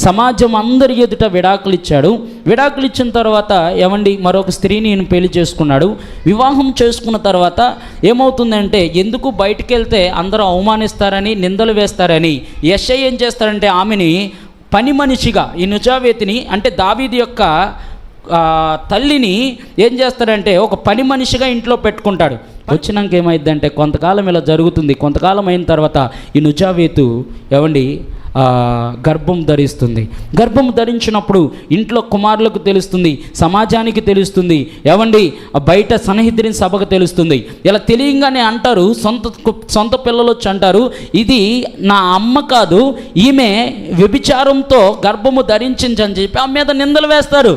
Speaker 3: సమాజం అందరి ఎదుట విడాకులు ఇచ్చాడు. విడాకులు ఇచ్చిన తర్వాత ఏమండి మరొక స్త్రీని ఈయన పెళ్లి చేసుకున్నాడు. వివాహం చేసుకున్న తర్వాత ఏమవుతుందంటే ఎందుకు బయటికి వెళ్తే అందరూ అవమానిస్తారని, నిందలు వేస్తారని యెషై ఏం చేస్తాడంటే ఆమెని పని మనిషిగా, ఈ నిజావేతిని అంటే దావీదు యొక్క తల్లిని ఏం చేస్తాడంటే ఒక పని మనిషిగా ఇంట్లో పెట్టుకుంటాడు. వచ్చినాక ఏమైందంటే కొంతకాలం ఇలా జరుగుతుంది. కొంతకాలం అయిన తర్వాత ఈ నిజావేతు ఏమండి గర్భం ధరిస్తుంది. గర్భం ధరించినప్పుడు ఇంట్లో కుమారులకు తెలుస్తుంది, సమాజానికి తెలుస్తుంది, ఏమండి బయట సన్హెద్రిన్ సభకు తెలుస్తుంది. ఇలా తెలియంగానే అంటారు, సొంత పిల్లలు వచ్చి అంటారు, ఇది నా అమ్మ కాదు, ఈమె వ్యభిచారంతో గర్భము ధరించిందని చెప్పి ఆమె మీద నిందలు వేస్తారు.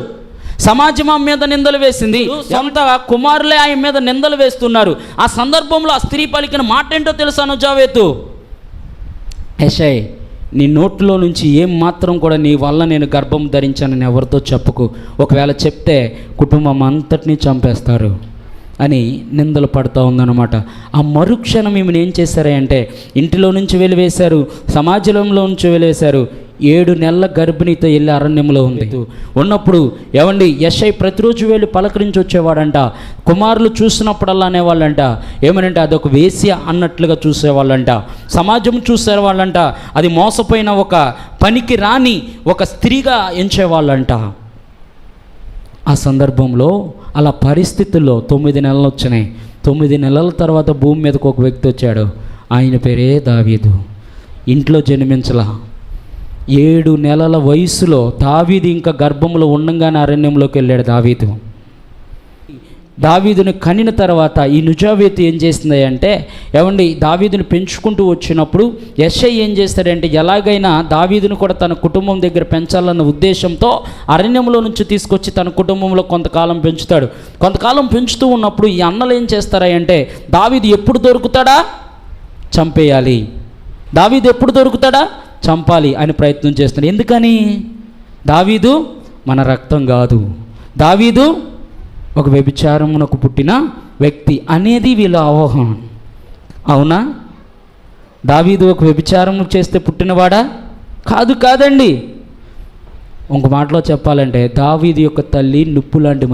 Speaker 3: సమాజం ఆమె మీద నిందలు వేసింది, సొంత కుమారులే ఆయన మీద నిందలు వేస్తున్నారు. ఆ సందర్భంలో ఆ స్త్రీ పలికిన మాట ఏంటో తెలుసా నిజావేతు? యెషై నీ నోట్లో నుంచి ఏం మాత్రం కూడా నీ వల్ల నేను గర్భం ధరించానని ఎవరితో చెప్పుకు, ఒకవేళ చెప్తే కుటుంబం అంతటినీ చంపేస్తారు అని నిందలు పడుతూ ఉందన్నమాట. ఆ మరుక్షణం ఈమెను ఏం చేశారంటే ఇంటిలో నుంచి వెలివేశారు, సమాజంలో నుంచి వెలివేశారు. 7 నెలల గర్భిణితో వెళ్ళి అరణ్యంలో ఉన్నప్పుడు ఏమండి యెషై ప్రతిరోజు వెళ్ళి పలకరించి వచ్చేవాడంట. కుమారులు చూసినప్పుడల్లా అనేవాళ్ళంట ఏమనంటే అదొక వేశ్య అన్నట్లుగా చూసేవాళ్ళంట. సమాజం చూసేవాళ్ళంట అది మోసపోయిన ఒక పనికి రాని ఒక స్త్రీగా ఎంచేవాళ్ళంట. ఆ సందర్భంలో అలా పరిస్థితుల్లో 9 నెలలు వచ్చినాయి. 9 నెలల తర్వాత భూమి మీదకు ఒక వ్యక్తి వచ్చాడు. ఆయన పేరే దావీదు. ఇంట్లో జన్మించలా. 7 నెలల వయసులో దావీదు ఇంకా గర్భంలో ఉండంగానే అరణ్యంలోకి వెళ్ళాడు దావీదు. దావీదుని కనిన తర్వాత ఈ నుజావేతు ఏం చేసింది అంటే, ఏమండి, దావీదుని పెంచుకుంటూ వచ్చినప్పుడు యెషై ఏం చేస్తాడంటే, ఎలాగైనా దావీదుని కూడా తన కుటుంబం దగ్గర పెంచాలన్న ఉద్దేశంతో అరణ్యంలో నుంచి తీసుకొచ్చి తన కుటుంబంలో కొంతకాలం పెంచుతాడు. కొంతకాలం పెంచుతూ ఉన్నప్పుడు ఈ అన్నలు ఏం చేస్తారా అంటే, దావీదు ఎప్పుడు దొరుకుతాడా చంపేయాలి, దావీదు ఎప్పుడు దొరుకుతాడా చంపాలి అని ప్రయత్నం చేస్తాడు. ఎందుకని? దావీదు మన రక్తం కాదు, దావీదు ఒక వ్యభిచారమునకు పుట్టిన వ్యక్తి అనేది వీళ్ళ అవగాహన. అవునా? దావీదు ఒక వ్యభిచారము చేస్తే పుట్టినవాడా? కాదండి. ఇంక మాటలో చెప్పాలంటే దావీదు యొక్క తల్లి నిప్పు లాంటి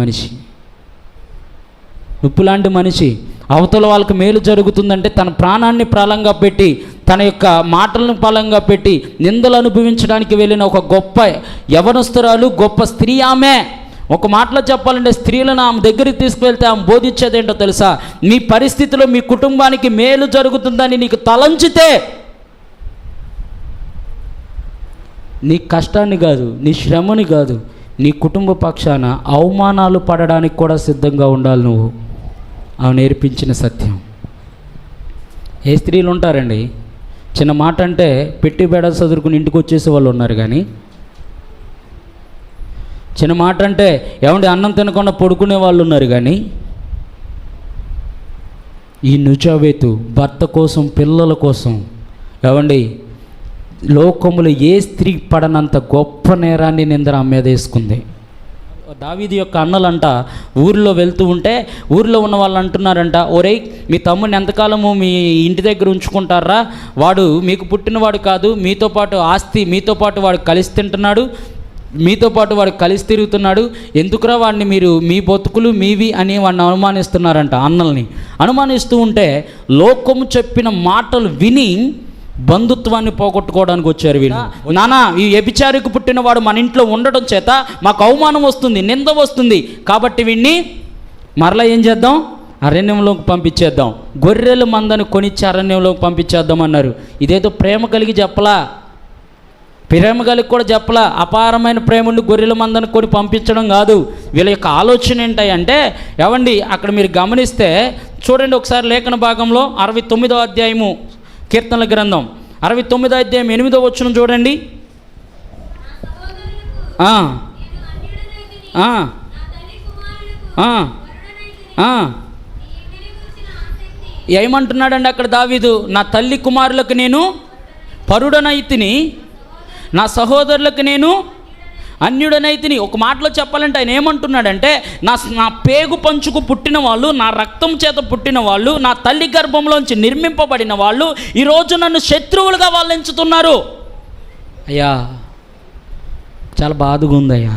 Speaker 3: మనిషి. అవతల వాళ్ళకి మేలు జరుగుతుందంటే తన ప్రాణాన్ని ప్రాలంగా పెట్టి, తన యొక్క మాటలను ప్రాలంగా పెట్టి నిందలు అనుభవించడానికి వెళ్ళిన ఒక గొప్ప యవనస్తురాలు, గొప్ప స్త్రీ ఆమె. ఒక మాటలో చెప్పాలంటే స్త్రీలను ఆమె దగ్గరికి తీసుకువెళ్తే ఆమె బోధించేది ఏంటో తెలుసా? మీ పరిస్థితిలో మీ కుటుంబానికి మేలు జరుగుతుందని నీకు తలంచితే, నీ కష్టాన్ని కాదు, నీ శ్రమని కాదు, నీ కుటుంబ పక్షాన అవమానాలు పడడానికి కూడా సిద్ధంగా ఉండాలి నువ్వు. ఆమె నేర్పించిన సత్యం. ఏ స్త్రీలు ఉంటారండి, చిన్న మాట అంటే పెట్టి బెడ చదువుకుని ఇంటికి వచ్చేసే వాళ్ళు ఉన్నారు, కానీ చిన్న మాట అంటే ఏమంటే అన్నం తినకుండా పడుకునే వాళ్ళు ఉన్నారు. కానీ ఈ నుజావేతు భర్త కోసం, పిల్లల కోసం, ఏమండి, లోకములో ఏ స్త్రీ పడనంత గొప్ప నేరాన్ని నిందర ఆమె మీద వేసుకుంది. దావీదు యొక్క అన్నలంట ఊరిలో వెళ్తూ ఉంటే ఊరిలో ఉన్న వాళ్ళు అంటున్నారంట, ఒరేయ్, మీ తమ్ముడిని ఎంతకాలము మీ ఇంటి దగ్గర ఉంచుకుంటారా? వాడు మీకు పుట్టినవాడు కాదు, మీతో పాటు ఆస్తి, మీతో పాటు వాడు కలిసి తింటున్నాడు, మీతో పాటు వాడు కలిసి తిరుగుతున్నాడు, ఎందుకురా వాడిని మీరు, మీ బతుకులు మీవి అని వాడిని అనుమానిస్తున్నారంట. అన్నల్ని అనుమానిస్తూ ఉంటే లోకము చెప్పిన మాటలు విని బంధుత్వాన్ని పోగొట్టుకోవడానికి వచ్చారు వీళ్ళు. నానా, ఈ వ్యభిచారికి పుట్టినవాడు మన ఇంట్లో ఉండడం చేత మాకు అవమానం వస్తుంది, నింద వస్తుంది, కాబట్టి వీడిని మరలా ఏం చేద్దాం, అరణ్యంలోకి పంపించేద్దాం, గొర్రెల మందని కొనిచ్చి అరణ్యంలోకి పంపించేద్దాం అన్నారు. ఇదేదో ప్రేమ కలిగి చెప్పలా, ప్రేమ కలిగి కూడా చెప్పలా. అపారమైన ప్రేమ ఉండి గొర్రెల మందని కొని పంపించడం కాదు. వీళ్ళ యొక్క ఆలోచన ఏంటంటే, ఏవండి, అక్కడ మీరు గమనిస్తే చూడండి ఒకసారి లేఖన భాగంలో 69వ అధ్యాయము కీర్తనల గ్రంథం 69వ అధ్యాయం 8వ వచనం చూడండి. ఏమంటున్నాడండి అక్కడ దావీదు? నా తల్లి కుమారులకు నేను పరుడనైతిని, నా సహోదరులకు నేను అన్యుడనైతిని. ఒక మాటలో చెప్పాలంటే ఆయన ఏమంటున్నాడంటే, నా పేగు పంచుకు పుట్టిన వాళ్ళు, నా రక్తం చేత పుట్టిన వాళ్ళు, నా తల్లి గర్భంలోంచి నిర్మింపబడిన వాళ్ళు ఈరోజు నన్ను శత్రువులుగా వాళ్ళు ఎంచుతున్నారు. అయ్యా, చాలా బాధగా ఉందయ్యా,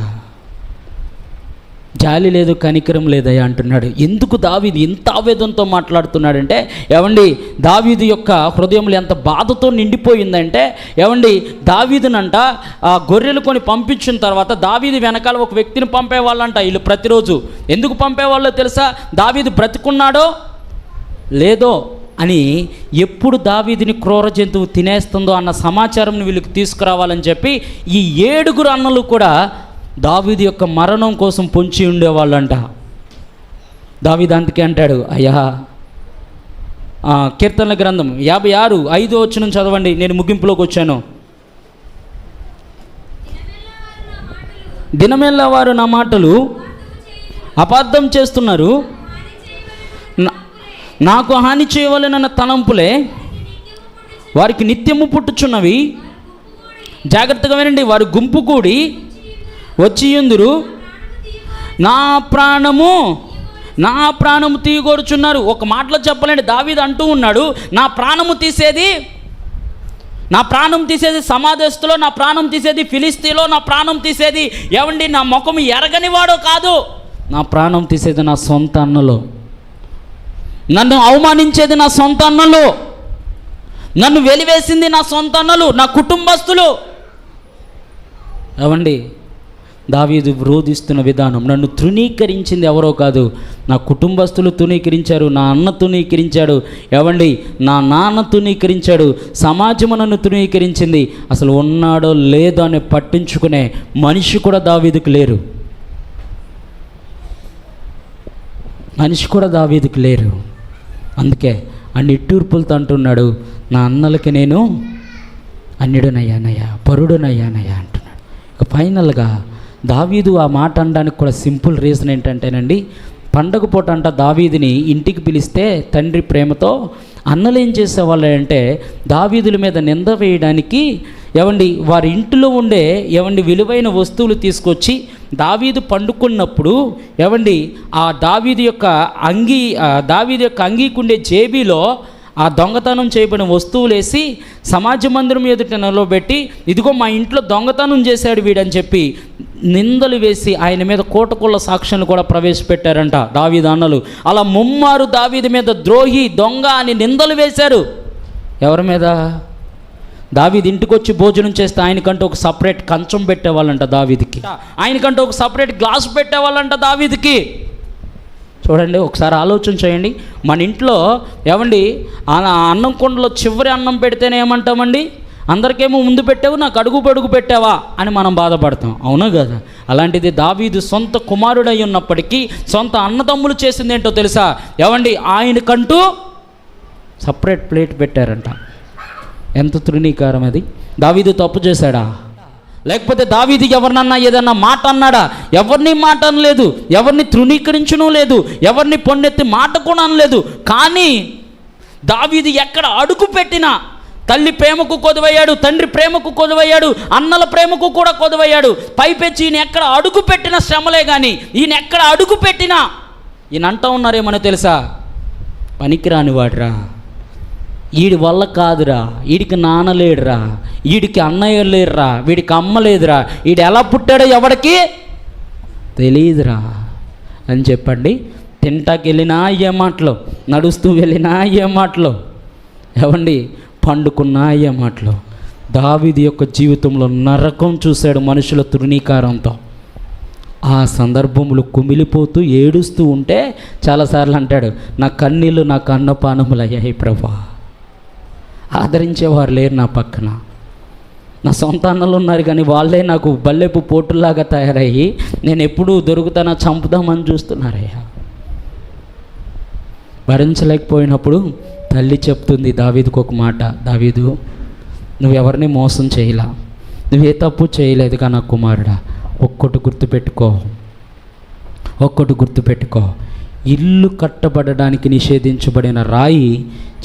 Speaker 3: జాలి లేదు, కనికరం లేదయ్యా అంటున్నాడు. ఎందుకు దావీదు ఇంత ఆవేదనతో మాట్లాడుతున్నాడంటే, ఏవండి, దావీదు యొక్క హృదయంలో ఎంత బాధతో నిండిపోయిందంటే, ఏవండి, దావీదునంట ఆ గొర్రెలు కొని పంపించిన తర్వాత దావీదు వెనకాల ఒక వ్యక్తిని పంపేవాళ్ళంట వీళ్ళు ప్రతిరోజు. ఎందుకు పంపేవాళ్ళో తెలుసా? దావీదు బ్రతికున్నాడో లేదో అని, ఎప్పుడు దావీదుని క్రూర జంతువు తినేస్తుందో అన్న సమాచారం వీళ్ళకి తీసుకురావాలని చెప్పి ఈ 7 అన్నలు కూడా దావీదు యొక్క మరణం కోసం పొంచి ఉండేవాళ్ళంట. దావీదు అందుకే అంటాడు, అయ్యా, కీర్తనల గ్రంథం 56:5 వచనం చదవండి, నేను ముగింపులోకి వచ్చాను. దినమెల్లా వారు నా మాటలు అపార్థం చేస్తున్నారు, నాకు హాని చేయవలెనన్న తలంపులే వారికి నిత్యము పుట్టుచున్నవి. జాగ్రత్తగా వినండి, వారు గుంపు కూడి వచ్చియుందురు, నా ప్రాణము తీయగోరుచున్నారు. ఒక మాటలో చెప్పాలంటే దావీదు అంటూ ఉన్నాడు, నా ప్రాణం తీసేది సమాధస్థులో, నా ప్రాణం తీసేది ఫిలిస్తీన్లో, నా ప్రాణం తీసేది ఏవండి నా ముఖం ఎరగని వాడో కాదు, నా ప్రాణం తీసేది నా సొంత అన్నలో, నన్ను అవమానించేది నా సొంత అన్నలు, నన్ను వెలివేసింది నా సొంత అన్నలు, నా కుటుంబస్తులు. ఏవండి, దావీదు రోధిస్తున్న విధానం, నన్ను తృణీకరించింది ఎవరో కాదు, నా కుటుంబస్తులు తృణీకరించారు, నా అన్న తృణీకరించాడు, ఏవండి నా నాన్న తృణీకరించాడు, సమాజం నన్ను తృణీకరించింది. అసలు ఉన్నాడో లేదో అని పట్టించుకునే మనిషి కూడా దావీదుకు లేరు. అందుకే ఆ నిట్టూర్పులతో అంటున్నాడు, నా అన్నలకి నేను అన్యుడనయ్యానయ్యా, పరుడనయ్యానయ్యా అంటున్నాడు. ఇక ఫైనల్గా దావీదు ఆ మాట అనడానికి కూడా సింపుల్ రీజన్ ఏంటంటేనండి, పండగ పూట అంట దావీదుని ఇంటికి పిలిస్తే తండ్రి ప్రేమతో అన్నలు ఏం చేసేవాళ్ళు అంటే దావీదుల మీద నింద వేయడానికి వారి ఇంటిలో ఉండే విలువైన వస్తువులు తీసుకొచ్చి దావీదు పండుకున్నప్పుడు ఆ దావీదు యొక్క అంగీకుండే జేబీలో ఆ దొంగతనం చేయబడిన వస్తువులు వేసి సమాజ మందిరం ఎదుట నిలబెట్టి, ఇదిగో మా ఇంట్లో దొంగతనం చేశాడు వీడని చెప్పి నిందలు వేసి ఆయన మీద కోటకుళ్ళ సాక్ష్యాలు కూడా ప్రవేశపెట్టారంట దావీదు అన్నలు. అలా ముమ్మారు దావీదు మీద ద్రోహి, దొంగ అని నిందలు వేశారు. ఎవరి మీద? దావీదు ఇంటికి వచ్చి భోజనం చేస్తే ఆయనకంటూ ఒక సపరేట్ కంచం పెట్టేవాళ్ళంట దావీదుకి, ఆయనకంటూ ఒక సపరేట్ గ్లాసు పెట్టేవాళ్ళంట దావీదుకి. చూడండి, ఒకసారి ఆలోచన చేయండి. మన ఇంట్లో అన్నం కుండలో చివరి అన్నం పెడితేనే ఏమంటామండి? అందరికేమో ముందు పెట్టావు, నాకు అడుగు పొడుగు పెట్టావా అని మనం బాధపడతాం, అవునా కదా? అలాంటిది దావీదు సొంత కుమారుడై ఉన్నప్పటికీ సొంత అన్నదమ్ములు చేసింది ఏంటో తెలుసా? ఆయనకంటూ సపరేట్ ప్లేట్ పెట్టారంట. ఎంత తృణీకారం అది! దావీదు తప్పు చేశాడా? లేకపోతే దావీదు ఎవరినన్నా ఏదన్నా మాట అన్నాడా? ఎవరిని మాట అనలేదు, ఎవరిని తృణీకరించడం లేదు, ఎవరిని పొన్నెత్తి మాట కూడా అనలేదు. కానీ దావీదు ఎక్కడ అడుగు పెట్టినా తల్లి ప్రేమకు కొదువయ్యాడు, తండ్రి ప్రేమకు కొదువయ్యాడు, అన్నల ప్రేమకు కూడా కొదువయ్యాడు. పైపెచ్చి ఈయన ఎక్కడ అడుగు పెట్టినా శ్రమలే. కానీ ఈయన ఎక్కడ అడుగు పెట్టినా ఈయన అంటూ ఉన్నారేమో తెలుసా? పనికిరాని వాడురా, వీడి వల్ల కాదురా, వీడికి నాన్న లేడురా, వీడికి అన్నయ్య లేరురా, వీడికి అమ్మ లేదురా, వీడు ఎలా పుట్టాడో ఎవడికి తెలియదురా అని చెప్పండి. తింటాకి వెళ్ళినా ఏ మాటలు, నడుస్తూ వెళ్ళినా ఏ మాటలు, పండుకున్నా ఏ మాటలు. దావీదు యొక్క జీవితంలో నరకం చూశాడు మనుషుల తృణీకారంతో. ఆ సందర్భంలో కుమిలిపోతూ ఏడుస్తూ ఉంటే చాలాసార్లు అంటాడు, నా కన్నీళ్ళు నాకు అన్నపానములు అయ్యాయి ప్రభా, ఆదరించేవారు లేరు నా పక్కన. నా సొంత అన్నలు ఉన్నారు కానీ వాళ్ళే నాకు బల్లెపు పోటులాగా తయారయ్యి నేను ఎప్పుడు దొరుకుతానా చంపుదామని చూస్తున్నారయ్యా. భరించలేకపోయినప్పుడు తల్లి చెప్తుంది దావీదుకు ఒక మాట, దావీదు నువ్వెవరిని మోసం చేయలా, నువ్వే తప్పు చేయలేదుగా నా కుమారుడా, ఒక్కటి గుర్తుపెట్టుకో, ఇల్లు కట్టబడడానికి నిషేధించబడిన రాయి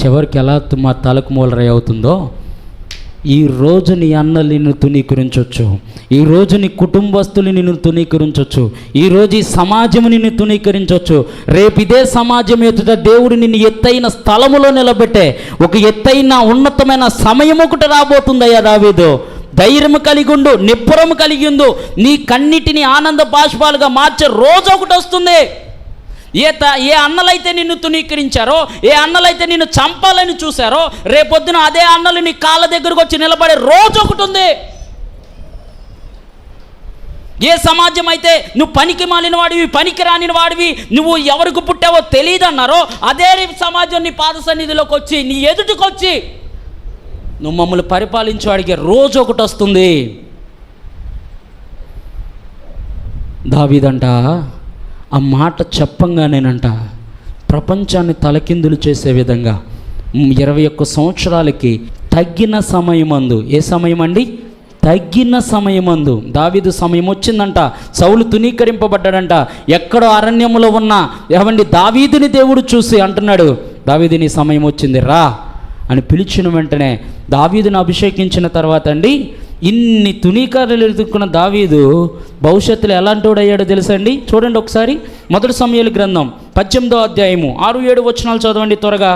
Speaker 3: చివరికి ఎలా మా తలకు మూలరాయి అవుతుందో, ఈరోజు నీ అన్నలు నిన్ను తునీకరించవచ్చు, ఈరోజు నీ కుటుంబస్తులు నిన్ను తునీకరించవచ్చు, ఈరోజు ఈ సమాజం నిన్ను తునీకరించవచ్చు. రేపు ఇదే సమాజం ఎదుట దేవుడు నిన్ను ఎత్తైన స్థలములో నిలబెట్టే ఒక ఎత్తైన ఉన్నతమైన సమయం ఒకటి రాబోతుందయ్యా దావీదు. ధైర్యం కలిగి ఉండు, నిబ్బరము కలిగి ఉండు. నీ కన్నిటిని ఆనంద బాష్పాలుగా మార్చే రోజు ఒకటి వస్తుంది. ఏ అన్నలైతే నిన్ను తునీకరించారో, ఏ అన్నలైతే నిన్ను చంపాలని చూశారో, రేపొద్దున అదే అన్నలు నీ కాళ్ళ దగ్గరకు వచ్చి నిలబడే రోజు ఒకటి ఉంది. ఏ సమాజం అయితే నువ్వు పనికి మాలిన వాడివి, పనికి రాని వాడివి, నువ్వు ఎవరికి పుట్టావో తెలియదు అన్నారో, అదే సమాజం నీ పాద సన్నిధిలోకి వచ్చి నీ ఎదుటికొచ్చి నువ్వు మమ్మల్ని పరిపాలించు అడిగే రోజు ఒకటి వస్తుంది. దావీదంట ఆ మాట చెప్పంగానేనంట ప్రపంచాన్ని తలకిందులు చేసే విధంగా 21 సంవత్సరాలకి తగ్గిన సమయమందు, ఏ సమయం అండి? తగ్గిన సమయమందు దావీదు సమయం వచ్చిందంట. సౌలు తునీకరింపబడ్డాడంట. ఎక్కడో అరణ్యములో ఉన్న దావీదుని దేవుడు చూసి అంటున్నాడు, దావీదుని సమయం వచ్చింది రా అని పిలిచిన వెంటనే దావీదుని అభిషేకించిన తర్వాత అండి, ఇన్ని తునీకారులు ఎదుర్కొన్న దావీదు భవిష్యత్తులో ఎలాంటి వాడయ్యాడో తెలుసండి. చూడండి ఒకసారి, 1 సమూయేలు గ్రంథం 18వ అధ్యాయము 6-7 వచనాలు చదవండి త్వరగా.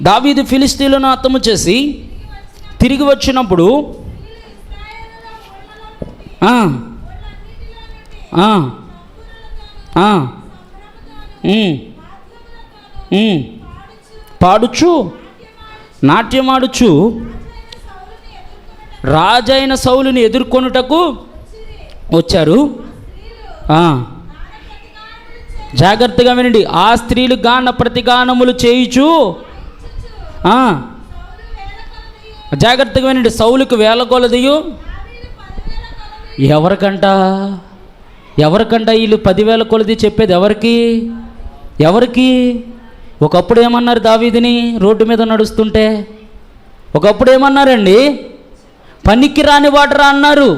Speaker 3: దావీదు ఫిలిష్తీయులను హతము చేసి తిరిగి వచ్చినప్పుడు పాడుచు నాట్యమాడుచు రాజైన సౌలుని ఎదుర్కొనుటకు వచ్చారు. జాగ్రత్తగా వినండి. ఆ స్త్రీలు గాన ప్రతిగానములు చేయుచు, జాగ్రత్తగా వినండి, సౌలుకు వేల కొలదియు. ఎవరికంట వీళ్ళు 10,000 కొలది చెప్పేది ఎవరికి? ఒకప్పుడు ఏమన్నారు దావీదుని రోడ్డు మీద నడుస్తుంటే? ఒకప్పుడు ఏమన్నారండి? పనికి రాని వాడరా అన్నారు.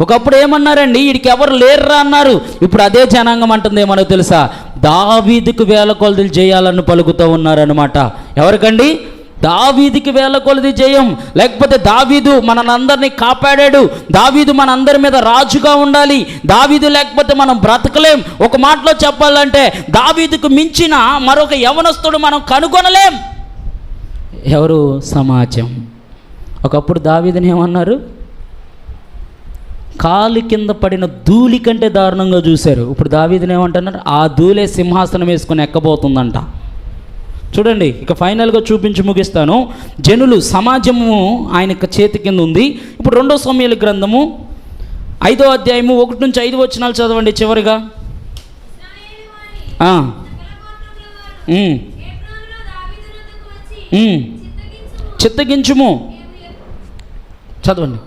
Speaker 3: ఒకప్పుడు ఏమన్నారండి? వీడికి ఎవరు లేరురా అన్నారు. ఇప్పుడు అదే జనాంగం అంటుంది ఏమనో తెలుసా? దావీదుకు వేల కొలది చేయాలని పలుకుతూ ఉన్నారనమాట. ఎవరికండి? దావీదుకి వేల కొలది జయం. లేకపోతే దావీదు మనందరినీ కాపాడాడు, దావీదు మనందరి మీద రాజుగా ఉండాలి, దావీదు లేకపోతే మనం బ్రతకలేం. ఒక మాటలో చెప్పాలంటే దావీదుకు మించిన మరొక యవనస్తుడు మనం కనుగొనలేం. ఎవరు? సమాజం. ఒకప్పుడు దావీదుని ఏమన్నారు? కాలు కింద పడిన ధూళి కంటే దారుణంగా చూశారు. ఇప్పుడు దావీదుని ఏమంటున్నారు? ఆ ధూళే సింహాసనం వేసుకొని ఎక్కబోతుందంట. చూడండి, ఇక ఫైనల్గా చూపించి ముగిస్తాను. జనులు, సమాజము ఆయన చేతి కింద ఉంది. ఇప్పుడు 2 సమూయేలు గ్రంథము 5వ అధ్యాయము 1 నుంచి 5 వచనాలు చదవండి చివరిగా. చిత్తగించుము, చదవండి.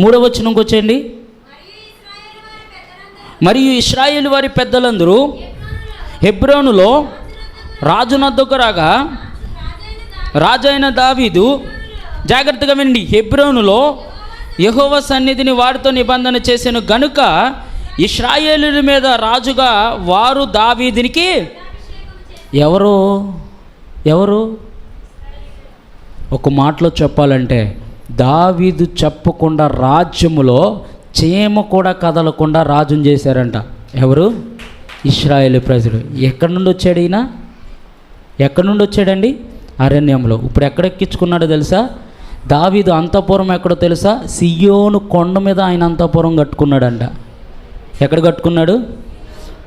Speaker 3: మూడవ వచనంకి వచ్చేయండి. మరియు ఇశ్రాయేలు వారి పెద్దలందరూ హెబ్రోనులో రాజునొద్దకు రాగా, రాజైన దావీదు, జాగ్రత్తగా వినండి, హెబ్రోనులో యెహోవా సన్నిధిని వారితో నిబంధన చేసిన గనుక ఇశ్రాయేలుల మీద రాజుగా వారు దావీదునికి ఎవరు ఒక మాటలో చెప్పాలంటే దావీదు చెప్పకుండా రాజ్యములో చీమ కూడా కదలకుండా రాజుని చేశారంట. ఎవరు? ఇశ్రాయేలు ప్రజలు. ఎక్కడి నుండి వచ్చాడు ఈయన? ఎక్కడి నుండి వచ్చాడండి? అరణ్యంలో. ఇప్పుడు ఎక్కడెక్కించుకున్నాడో తెలుసా? దావీదు అంతఃపురం ఎక్కడో తెలుసా? సియోను కొండ మీద ఆయన అంతఃపురం కట్టుకున్నాడంట. ఎక్కడ కట్టుకున్నాడు?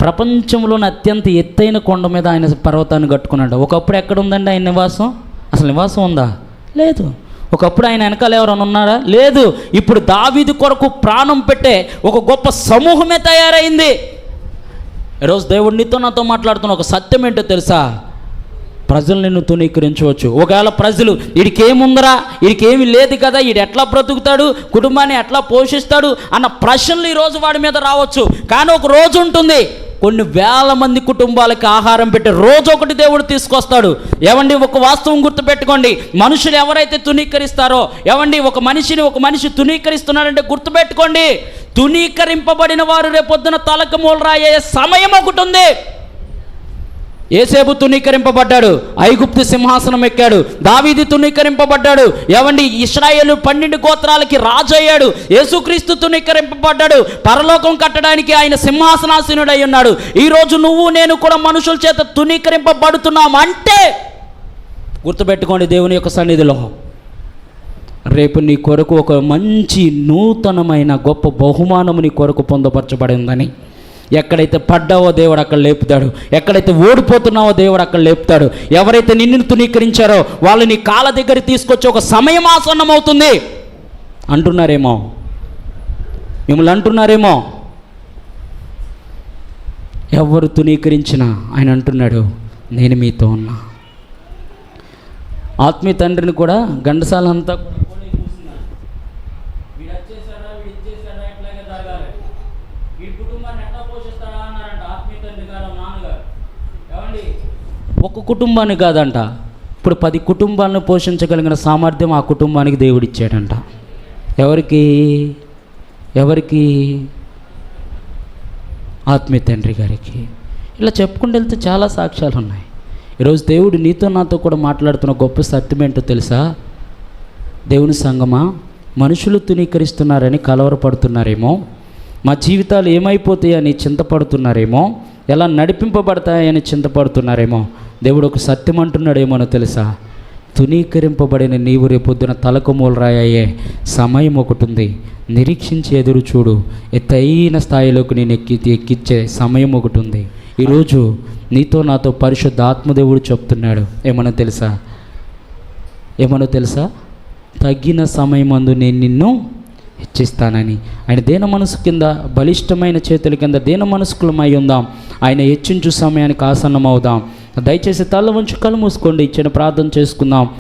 Speaker 3: ప్రపంచంలోని అత్యంత ఎత్తైన కొండ మీద ఆయన పర్వతాన్ని కట్టుకున్నాడు. ఒకప్పుడు ఎక్కడ ఉందండి ఆయన నివాసం? అసలు నివాసం ఉందా? లేదు. ఒకప్పుడు ఆయన వెనకాల ఎవరైనా ఉన్నారా? లేదు. ఇప్పుడు దావీదు కొరకు ప్రాణం పెట్టే ఒక గొప్ప సమూహమే తయారైంది. ఈరోజు దేవుడు నీతో నాతో మాట్లాడుతున్న ఒక సత్యం ఏంటో తెలుసా? ప్రజలు నిన్ను తునీకరించవచ్చు. ఒకవేళ ప్రజలు వీడికేముందరా, వీడికేమీ లేదు కదా, వీడు ఎట్లా బ్రతుకుతాడు, కుటుంబాన్ని ఎట్లా పోషిస్తాడు అన్న ప్రశ్నలు ఈరోజు వాడి మీద రావచ్చు. కానీ ఒక రోజు ఉంటుంది, కొన్ని వేల మంది కుటుంబాలకి ఆహారం పెట్టే రోజు ఒకటి దేవుడు తీసుకొస్తాడు. ఏమండి, ఒక వాస్తవం గుర్తుపెట్టుకోండి. మనుషులు ఎవరైతే తునీకరిస్తారో, ఏమండి, ఒక మనిషి తునీకరిస్తున్నాడంటే గుర్తుపెట్టుకోండి, తునీకరింపబడిన వారు రేపొద్దున తలకు మూలరాయే సమయం ఒకటి ఉంది. యేసేపు తునీకరింపబడ్డాడు, ఐగుప్తు సింహాసనం ఎక్కాడు. దావీదు తునీకరింపబడ్డాడు, ఏవండి, ఇశ్రాయేలు 12 గోత్రాలకి రాజు అయ్యాడు. యేసుక్రీస్తు తునీకరింపబడ్డాడు, పరలోకం కట్టడానికి ఆయన సింహాసనాసీనుడై ఉన్నాడు. ఈరోజు నువ్వు నేను కూడా మనుషుల చేత తునీకరింపబడుతున్నాం అంటే గుర్తుపెట్టుకోండి, దేవుని యొక్క సన్నిధిలో రేపు నీ కొరకు ఒక మంచి నూతనమైన గొప్ప బహుమానము నీ కొరకు పొందపరచబడిందని. ఎక్కడైతే పడ్డావో దేవుడు అక్కడ లేపుతాడు, ఎక్కడైతే ఓడిపోతున్నావో దేవుడు అక్కడ లేపుతాడు. ఎవరైతే నిన్ను తునీకరించారో వాళ్ళు నీ కాళ్ళ దగ్గర తీసుకొచ్చి ఒక సమయం ఆసన్నం అవుతుంది అంటున్నారేమో, మిమ్మల్ని అంటున్నారేమో. ఎవరు తునీకరించినా ఆయన అంటున్నాడు, నేను మీతో ఉన్నా. ఆత్మీయ తండ్రిని కూడా గండసాలంతా ఒక కుటుంబాన్ని కాదంట, ఇప్పుడు 10 కుటుంబాలను పోషించగలిగిన సామర్థ్యం ఆ కుటుంబానికి దేవుడు ఇచ్చాడంట. ఎవరికి? ఆత్మీయ తండ్రి గారికి. ఇలా చెప్పుకుంటూ వెళ్తే చాలా సాక్ష్యాలు ఉన్నాయి. ఈరోజు దేవుడు నీతో నాతో కూడా మాట్లాడుతున్న గొప్ప సత్యం ఏంటో తెలుసా? దేవుని సంగమా, మనుషులు తునీకరిస్తున్నారని కలవరపడుతున్నారేమో, మా జీవితాలు ఏమైపోతాయని చింతపడుతున్నారేమో, ఎలా నడిపింపబడతాయని చింతపడుతున్నారేమో. దేవుడు ఒక సత్యం అంటున్నాడేమోనో తెలుసా? తునీకరింపబడిన నీవు రేపొద్దున తలకు మూలరాయి అయ్యే సమయం ఒకటి ఉంది. నిరీక్షించి ఎదురు చూడు. ఎత్తైన స్థాయిలోకి నేను ఎక్కించే సమయం ఒకటి ఉంది. ఈరోజు నీతో నాతో పరిశుద్ధ ఆత్మదేవుడు చెప్తున్నాడు. ఏమన్నా తెలుసా? తగ్గిన సమయమందు నేను నిన్ను హెచ్చిస్తానని. ఆయన దీన మనసు కింద, బలిష్టమైన చేతుల కింద దీన మనస్కులమై ఉందాం. ఆయన హెచ్చించు సమయానికి ఆసన్నమవుదాం. దయచేసి తల వంచి కళ్ళు మూసుకోండి. ఇచ్చిన ప్రార్థన చేసుకుందాం.